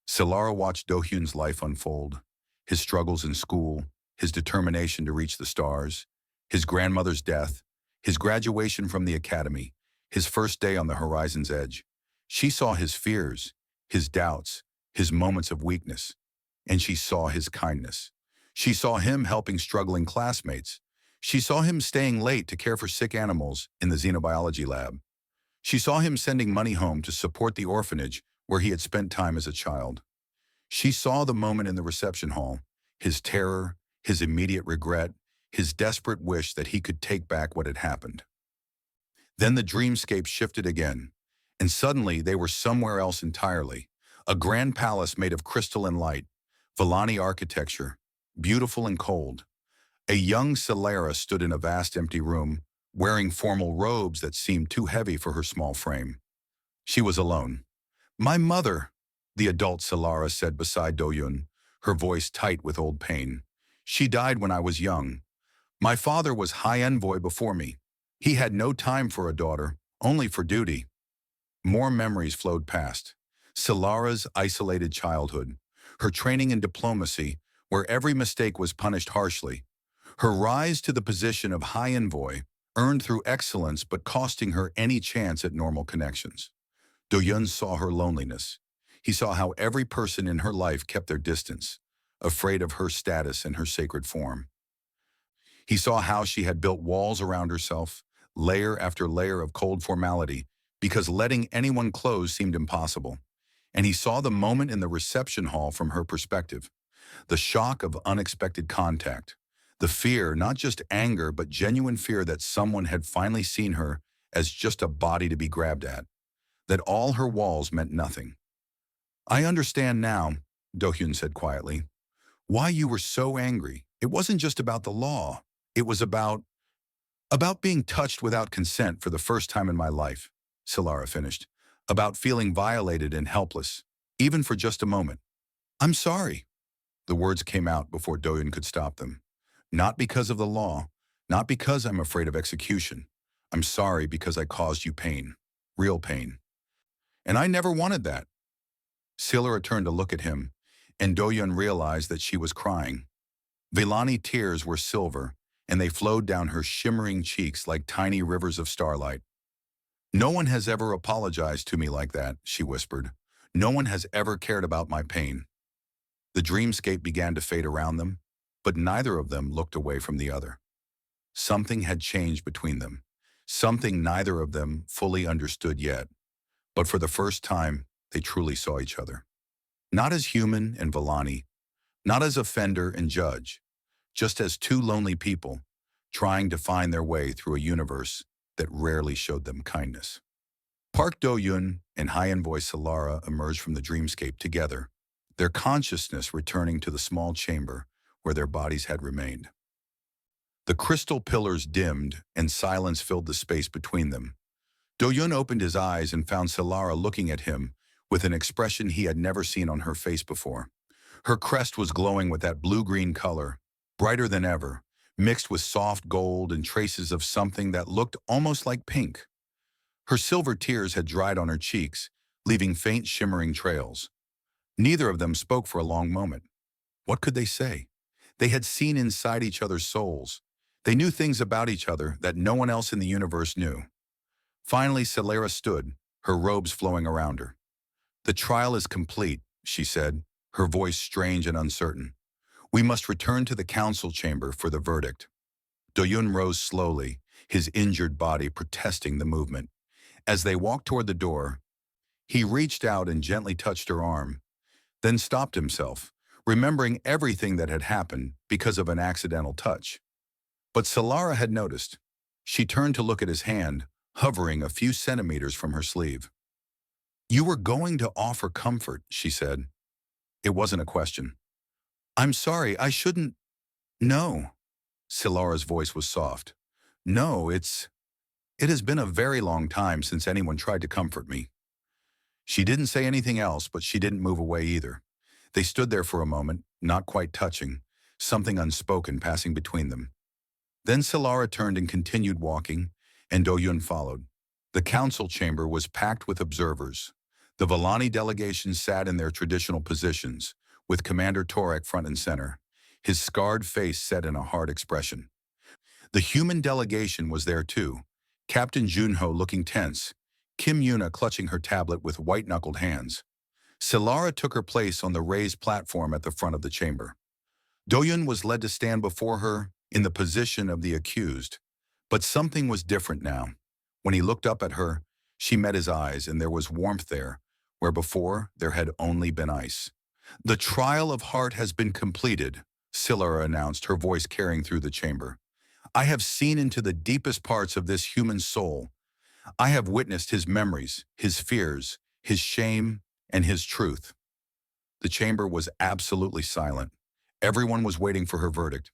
Solara watched Do-hyun's life unfold, his struggles in school, his determination to reach the stars, his grandmother's death, his graduation from the academy, his first day on the horizon's edge. She saw his fears, his doubts, his moments of weakness, and she saw his kindness. She saw him helping struggling classmates. She saw him staying late to care for sick animals in the xenobiology lab. She saw him sending money home to support the orphanage where he had spent time as a child. She saw the moment in the reception hall, his terror, his immediate regret, his desperate wish that he could take back what had happened. Then the dreamscape shifted again, and suddenly they were somewhere else entirely. A grand palace made of crystal and light, Villani architecture, beautiful and cold. A young Solara stood in a vast empty room, wearing formal robes that seemed too heavy for her small frame. She was alone. "My mother," the adult Solara said beside Do-hyun, her voice tight with old pain. "She died when I was young. My father was high envoy before me. He had no time for a daughter, only for duty." More memories flowed past. Solara's isolated childhood, her training in diplomacy, where every mistake was punished harshly, her rise to the position of high envoy, earned through excellence but costing her any chance at normal connections. Do-hyun saw her loneliness. He saw how every person in her life kept their distance, afraid of her status and her sacred form. He saw how she had built walls around herself, layer after layer of cold formality, because letting anyone close seemed impossible. And he saw the moment in the reception hall from her perspective, the shock of unexpected contact, the fear, not just anger, but genuine fear that someone had finally seen her as just a body to be grabbed at, that all her walls meant nothing. "I understand now," Do-hyun said quietly, "why you were so angry. It wasn't just about the law. It was about being touched without consent for the first time in my life," Solara finished. "About feeling violated and helpless, even for just a moment." "I'm sorry." The words came out before Do-hyun could stop them. "Not because of the law, not because I'm afraid of execution. I'm sorry because I caused you pain, real pain. And I never wanted that." Solara turned to look at him, and Do-hyun realized that she was crying. Villani tears were silver, and they flowed down her shimmering cheeks like tiny rivers of starlight. "No one has ever apologized to me like that," she whispered. "No one has ever cared about my pain." The dreamscape began to fade around them, but neither of them looked away from the other. Something had changed between them, something neither of them fully understood yet, but for the first time, they truly saw each other. Not as human and Villani, not as offender and judge, just as two lonely people trying to find their way through a universe that rarely showed them kindness. Park Do-hyun and high envoy Solara emerged from the dreamscape together, their consciousness returning to the small chamber where their bodies had remained. The crystal pillars dimmed and silence filled the space between them. Do-hyun opened his eyes and found Solara looking at him with an expression he had never seen on her face before. Her crest was glowing with that blue-green color, brighter than ever, mixed with soft gold and traces of something that looked almost like pink. Her silver tears had dried on her cheeks, leaving faint shimmering trails. Neither of them spoke for a long moment. What could they say? They had seen inside each other's souls. They knew things about each other that no one else in the universe knew. Finally, Celera stood, her robes flowing around her. "The trial is complete," she said, her voice strange and uncertain. "We must return to the council chamber for the verdict." Doyun rose slowly, his injured body protesting the movement. As they walked toward the door, he reached out and gently touched her arm, then stopped himself, remembering everything that had happened because of an accidental touch. But Solara had noticed. She turned to look at his hand, hovering a few centimeters from her sleeve. "You were going to offer comfort," she said. It wasn't a question. "I'm sorry, I shouldn't—" "No." Solara's voice was soft. "No, it has been a very long time since anyone tried to comfort me." She didn't say anything else, but she didn't move away either. They stood there for a moment, not quite touching, something unspoken passing between them. Then Solara turned and continued walking, and Doyun followed. The council chamber was packed with observers. The Vallani delegation sat in their traditional positions, with Commander Torek front and center, his scarred face set in a hard expression. The human delegation was there too, Captain Junho looking tense, Kim Yuna clutching her tablet with white-knuckled hands. Solara took her place on the raised platform at the front of the chamber. Doyun was led to stand before her in the position of the accused. But something was different now. When he looked up at her, she met his eyes, and there was warmth there, where before there had only been ice. "The trial of heart has been completed," Solara announced, her voice carrying through the chamber. "I have seen into the deepest parts of this human soul. I have witnessed his memories, his fears, his shame, and his truth." The chamber was absolutely silent. Everyone was waiting for her verdict.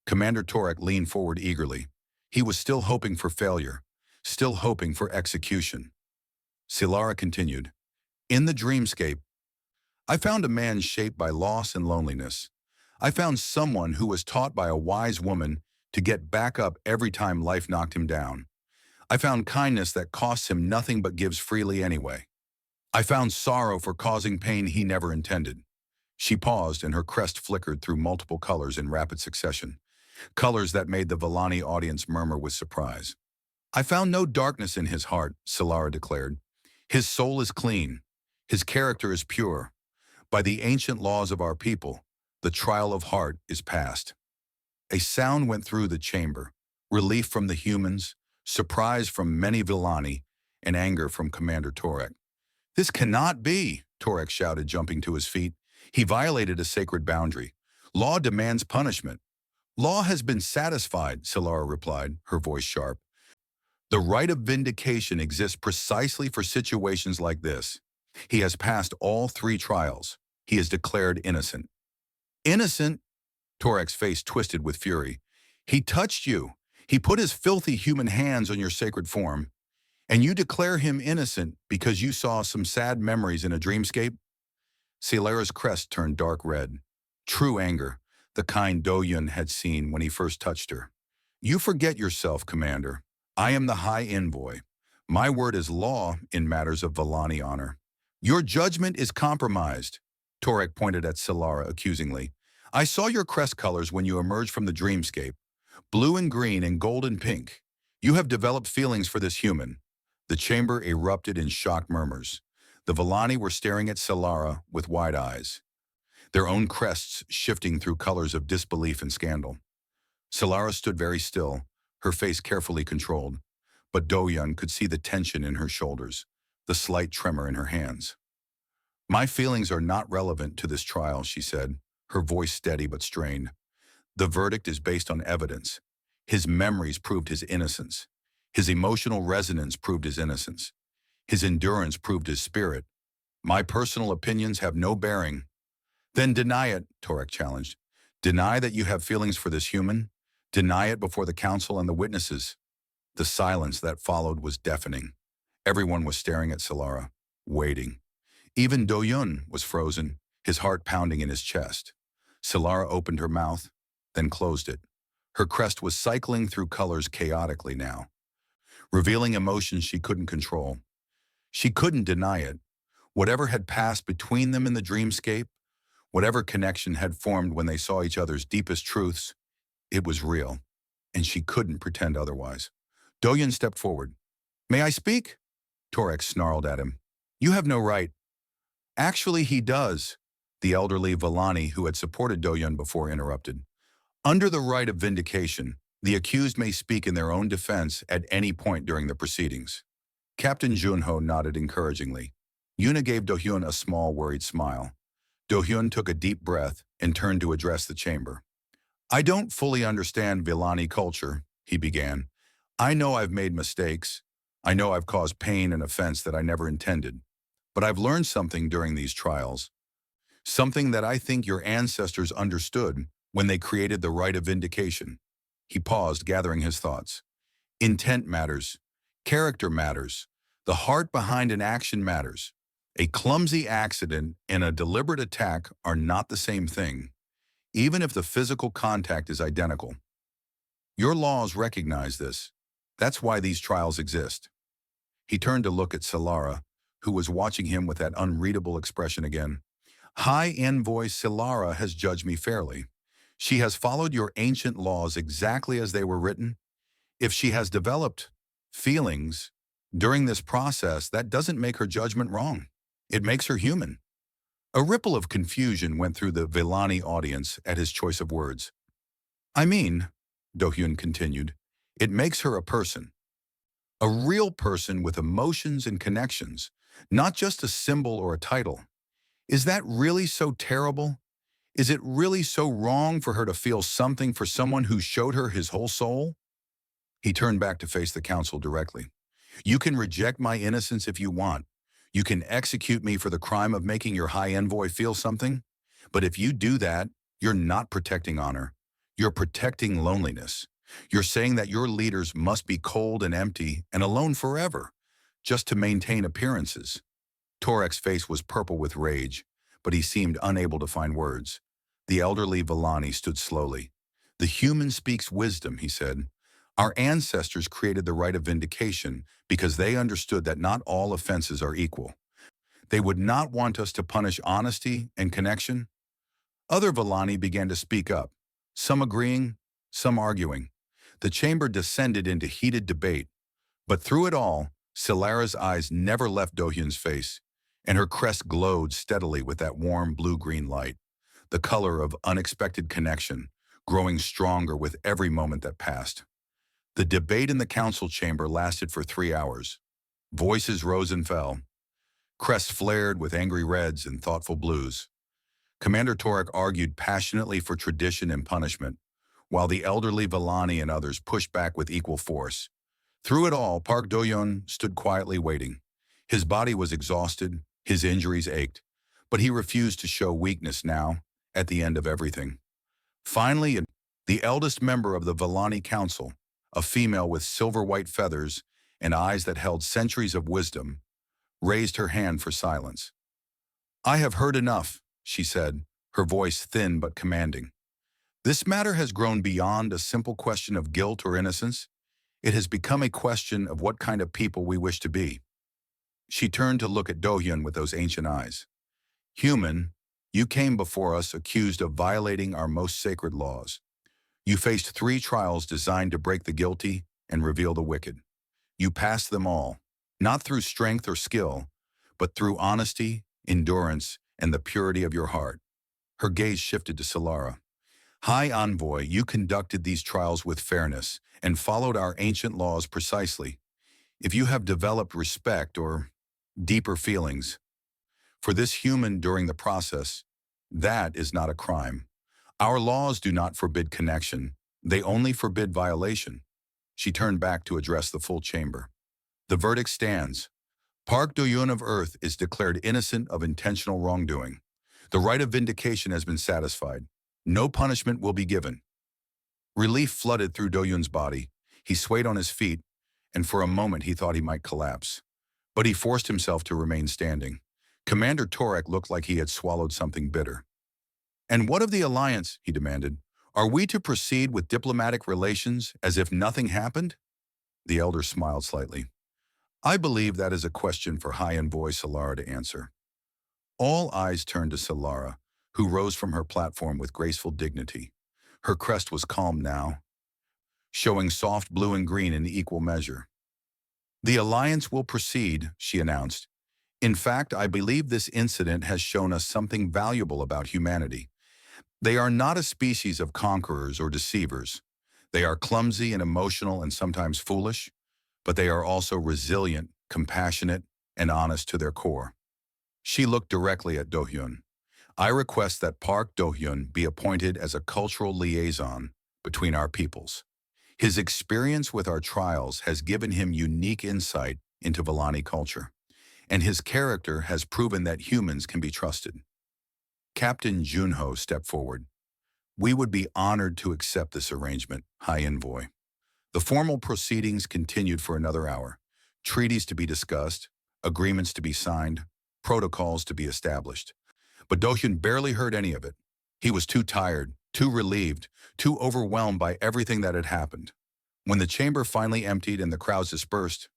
Commander Torek leaned forward eagerly. He was still hoping for failure, still hoping for execution. Solara continued, "In the dreamscape, I found a man shaped by loss and loneliness. I found someone who was taught by a wise woman to get back up every time life knocked him down. I found kindness that costs him nothing but gives freely anyway. I found sorrow for causing pain he never intended." She paused, and her crest flickered through multiple colors in rapid succession, colors that made the Vallani audience murmur with surprise. "I found no darkness in his heart," Solara declared. "His soul is clean. His character is pure. By the ancient laws of our people, the trial of heart is past." A sound went through the chamber, relief from the humans, surprise from many Villani, and anger from Commander Torek. "This cannot be," Torek shouted, jumping to his feet. "He violated a sacred boundary. Law demands punishment." "Law has been satisfied," Solara replied, her voice sharp. "The right of vindication exists precisely for situations like this. He has passed all 3 trials. He is declared innocent." "Innocent?" Torek's face twisted with fury. "He touched you. He put his filthy human hands on your sacred form. And you declare him innocent because you saw some sad memories in a dreamscape?" Solara's crest turned dark red. True anger, the kind Doyun had seen when he first touched her. "You forget yourself, Commander. I am the High Envoy. My word is law in matters of Vallani honor. Your judgment is compromised." Torek pointed at Solara accusingly. "I saw your crest colors when you emerged from the dreamscape. Blue and green and gold and pink. You have developed feelings for this human." The chamber erupted in shocked murmurs. The Vallani were staring at Solara with wide eyes, their own crests shifting through colors of disbelief and scandal. Solara stood very still, her face carefully controlled, but Doyun could see the tension in her shoulders, the slight tremor in her hands. "My feelings are not relevant to this trial," she said, her voice steady but strained. "The verdict is based on evidence. His memories proved his innocence. His emotional resonance proved his innocence. His endurance proved his spirit. My personal opinions have no bearing." "Then deny it," Torek challenged. "Deny that you have feelings for this human. Deny it before the council and the witnesses." The silence that followed was deafening. Everyone was staring at Solara, waiting. Even Doyun was frozen, his heart pounding in his chest. Solara opened her mouth, then closed it. Her crest was cycling through colors chaotically now. revealing emotions she couldn't control. She couldn't deny it. Whatever had passed between them in the dreamscape, whatever connection had formed when they saw each other's deepest truths, it was real, and she couldn't pretend otherwise. Doyun stepped forward. "May I speak?" Torek snarled at him. "You have no right." "Actually, he does," the elderly Villani who had supported Doyun before interrupted. "Under the right of vindication, the accused may speak in their own defense at any point during the proceedings." Captain Junho nodded encouragingly. Yuna gave Dohyun a small, worried smile. Dohyun took a deep breath and turned to address the chamber. "I don't fully understand Villani culture," he began. "I know I've made mistakes. I know I've caused pain and offense that I never intended. But I've learned something during these trials. Something that I think your ancestors understood when they created the right of vindication." He paused, gathering his thoughts. "Intent matters. Character matters. The heart behind an action matters. A clumsy accident and a deliberate attack are not the same thing, even if the physical contact is identical. Your laws recognize this. That's why these trials exist." He turned to look at Solara, who was watching him with that unreadable expression again. "High Envoy Solara has judged me fairly. She has followed your ancient laws exactly as they were written. If she has developed feelings during this process, that doesn't make her judgment wrong. It makes her human." A ripple of confusion went through the Villani audience at his choice of words. "I mean," Dohyun continued, "it makes her a person. A real person with emotions and connections, not just a symbol or a title. Is that really so terrible? Is it really so wrong for her to feel something for someone who showed her his whole soul?" He turned back to face the council directly. "You can reject my innocence if you want. You can execute me for the crime of making your high envoy feel something. But if you do that, you're not protecting honor. You're protecting loneliness. You're saying that your leaders must be cold and empty and alone forever, just to maintain appearances." Torek's face was purple with rage, but he seemed unable to find words. The elderly Villani stood slowly. "The human speaks wisdom," he said. "Our ancestors created the right of vindication because they understood that not all offenses are equal. They would not want us to punish honesty and connection." Other Villani began to speak up, some agreeing, some arguing. The chamber descended into heated debate, but through it all, Solara's eyes never left Dohyun's face, and her crest glowed steadily with that warm blue-green light, the color of unexpected connection, growing stronger with every moment that passed. The debate in the council chamber lasted for 3 hours. Voices rose and fell. Crests flared with angry reds and thoughtful blues. Commander Torek argued passionately for tradition and punishment, while the elderly Villani and others pushed back with equal force. Through it all, Park Do-yeon stood quietly waiting. His body was exhausted, his injuries ached, but he refused to show weakness now, at the end of everything. Finally, the eldest member of the Villani Council, a female with silver-white feathers and eyes that held centuries of wisdom, raised her hand for silence. "I have heard enough," she said, her voice thin but commanding. "This matter has grown beyond a simple question of guilt or innocence. It has become a question of what kind of people we wish to be." She turned to look at Do-hyun with those ancient eyes. "Human, you came before us accused of violating our most sacred laws. You faced 3 trials designed to break the guilty and reveal the wicked. You passed them all, not through strength or skill, but through honesty, endurance, and the purity of your heart." Her gaze shifted to Solara. "High Envoy, you conducted these trials with fairness and followed our ancient laws precisely. If you have developed respect or deeper feelings for this human during the process, that is not a crime. Our laws do not forbid connection. They only forbid violation." She turned back to address the full chamber. "The verdict stands. Park Do-yeon of Earth is declared innocent of intentional wrongdoing. The right of vindication has been satisfied. No punishment will be given." Relief flooded through Do-yeon's body. He swayed on his feet, and for a moment he thought he might collapse. But he forced himself to remain standing. Commander Torek looked like he had swallowed something bitter. "And what of the alliance?" he demanded. "Are we to proceed with diplomatic relations as if nothing happened?" The elder smiled slightly. I believe that is a question for high envoy Solara to answer. All eyes turned to Solara, who rose from her platform with graceful dignity. Her crest was calm now, showing soft blue and green in equal measure. The alliance will proceed, she announced. In fact, I believe this incident has shown us something valuable about humanity. They are not a species of conquerors or deceivers. They are clumsy and emotional and sometimes foolish, but they are also resilient, compassionate, and honest to their core. She looked directly at Do-hyun. I request that Park Do-hyun be appointed as a cultural liaison between our peoples. His experience with our trials has given him unique insight into Vellani culture, and his character has proven that humans can be trusted. Captain Junho stepped forward. We would be honored to accept this arrangement, High Envoy. The formal proceedings continued for another hour. Treaties to be discussed, agreements to be signed, protocols to be established. But Do-hyun barely heard any of it. He was too tired, too relieved, too overwhelmed by everything that had happened. When the chamber finally emptied and the crowds dispersed,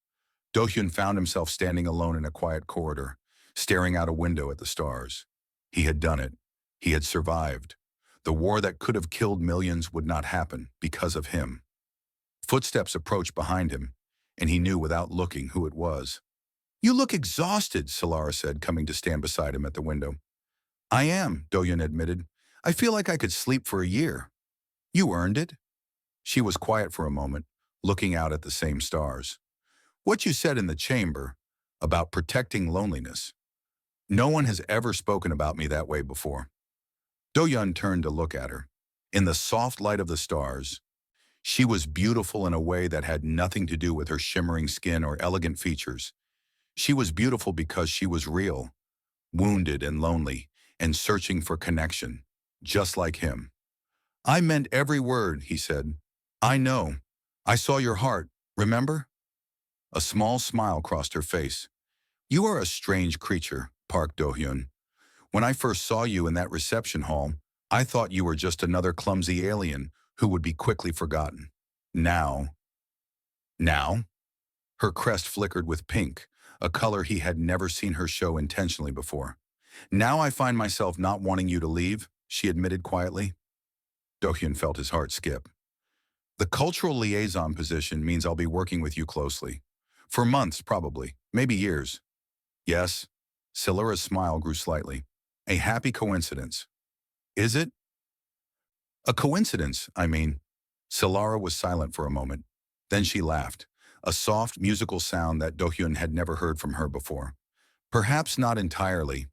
Do-hyun found himself standing alone in a quiet corridor, staring out a window at the stars. He had done it. He had survived. The war that could have killed millions would not happen because of him. Footsteps approached behind him, and he knew without looking who it was. You look exhausted, Solara said, coming to stand beside him at the window. I am, Do-hyun admitted. I feel like I could sleep for a year. You earned it. She was quiet for a moment, looking out at the same stars. What you said in the chamber about protecting loneliness. No one has ever spoken about me that way before. Do-hyun turned to look at her. In the soft light of the stars, she was beautiful in a way that had nothing to do with her shimmering skin or elegant features. She was beautiful because she was real, wounded and lonely, and searching for connection, just like him. I meant every word, he said. I know. I saw your heart, remember? A small smile crossed her face. You are a strange creature, Park Do-hyun. When I first saw you in that reception hall, I thought you were just another clumsy alien who would be quickly forgotten. Now? Her crest flickered with pink, a color he had never seen her show intentionally before. Now I find myself not wanting you to leave, she admitted quietly. Do-hyun felt his heart skip. The cultural liaison position means I'll be working with you closely. For months, probably, maybe years. Yes. Solara's smile grew slightly. A happy coincidence. Is it? A coincidence, I mean. Solara was silent for a moment. Then she laughed, a soft musical sound that Do-hyun had never heard from her before. Perhaps not entirely.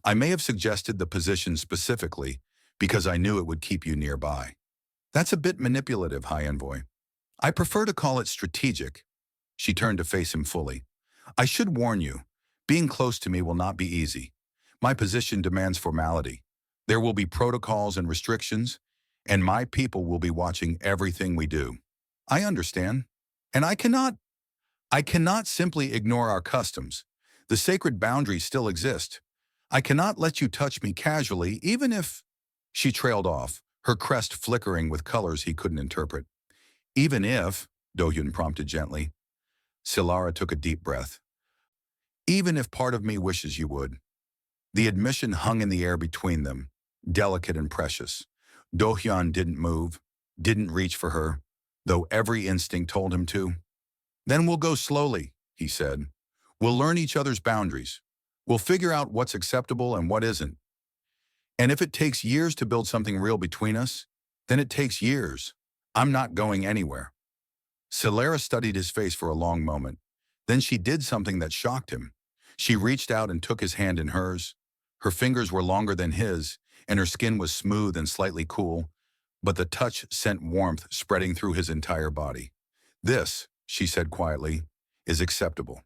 I may have suggested the position specifically because I knew it would keep you nearby. That's a bit manipulative, High Envoy. I prefer to call it strategic. She turned to face him fully. I should warn you, being close to me will not be easy. My position demands formality. There will be protocols and restrictions, and my people will be watching everything we do. I understand. And I cannot simply ignore our customs. The sacred boundaries still exist. I cannot let you touch me casually, even if... She trailed off, her crest flickering with colors he couldn't interpret. Even if, Do-hyun prompted gently. Solara took a deep breath. Even if part of me wishes you would. The admission hung in the air between them, delicate and precious. Do-hyun didn't move, didn't reach for her, though every instinct told him to. Then we'll go slowly, he said. We'll learn each other's boundaries. We'll figure out what's acceptable and what isn't. And if it takes years to build something real between us, then it takes years. I'm not going anywhere. Solara studied his face for a long moment. Then she did something that shocked him. She reached out and took his hand in hers. Her fingers were longer than his, and her skin was smooth and slightly cool, but the touch sent warmth spreading through his entire body. This, she said quietly, is acceptable.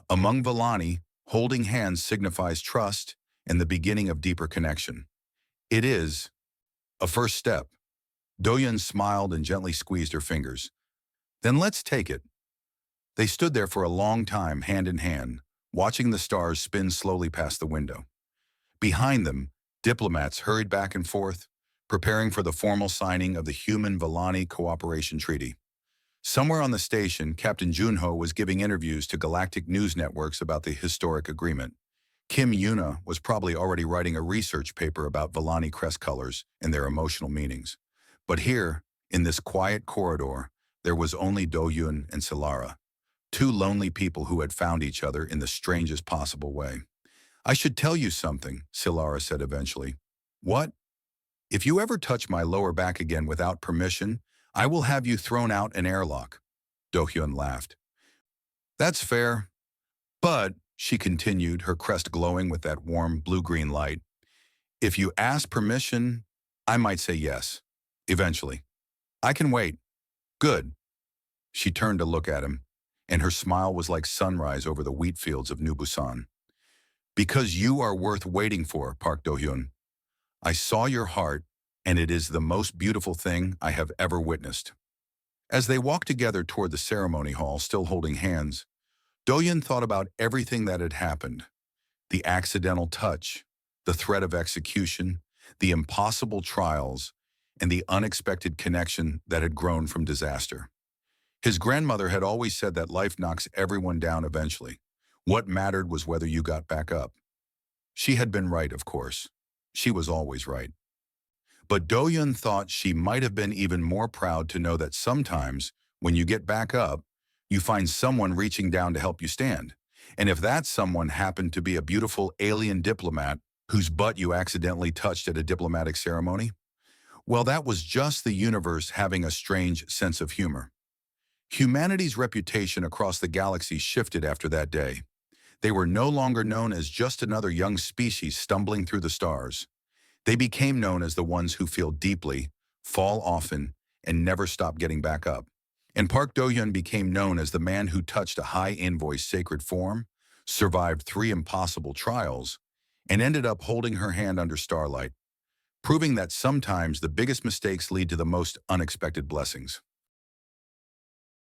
Among Vellani, holding hands signifies trust and the beginning of deeper connection. It is a first step. Do-hyun smiled and gently squeezed her fingers. Then let's take it. They stood there for a long time, hand in hand, watching the stars spin slowly past the window. Behind them, diplomats hurried back and forth, preparing for the formal signing of the Human-Vellani Cooperation Treaty. Somewhere on the station, Captain Junho was giving interviews to galactic news networks about the historic agreement. Kim Yuna was probably already writing a research paper about Villani crest colors and their emotional meanings. But here, in this quiet corridor, there was only Do-Yun and Silara, two lonely people who had found each other in the strangest possible way. "I should tell you something," Silara said eventually. "What? If you ever touch my lower back again without permission, I will have you thrown out an airlock." Do-Hyun laughed. "That's fair. But," she continued, her crest glowing with that warm blue-green light, "if you ask permission, I might say yes. Eventually. I can wait." "Good." She turned to look at him, and her smile was like sunrise over the wheat fields of New Busan. "Because you are worth waiting for, Park Do-Hyun. I saw your heart, and it is the most beautiful thing I have ever witnessed." As they walked together toward the ceremony hall, still holding hands, Do-Hyun thought about everything that had happened. The accidental touch, the threat of execution, the impossible trials, and the unexpected connection that had grown from disaster. His grandmother had always said that life knocks everyone down eventually. What mattered was whether you got back up. She had been right, of course. She was always right. But Do-Yun thought she might have been even more proud to know that sometimes, when you get back up, you find someone reaching down to help you stand. And if that someone happened to be a beautiful alien diplomat whose butt you accidentally touched at a diplomatic ceremony, well, that was just the universe having a strange sense of humor. Humanity's reputation across the galaxy shifted after that day. They were no longer known as just another young species stumbling through the stars. They became known as the ones who feel deeply, fall often, and never stop getting back up. And Park Do-Hyun became known as the man who touched a high-invoice sacred form, survived 3 impossible trials, and ended up holding her hand under starlight, proving that sometimes the biggest mistakes lead to the most unexpected blessings.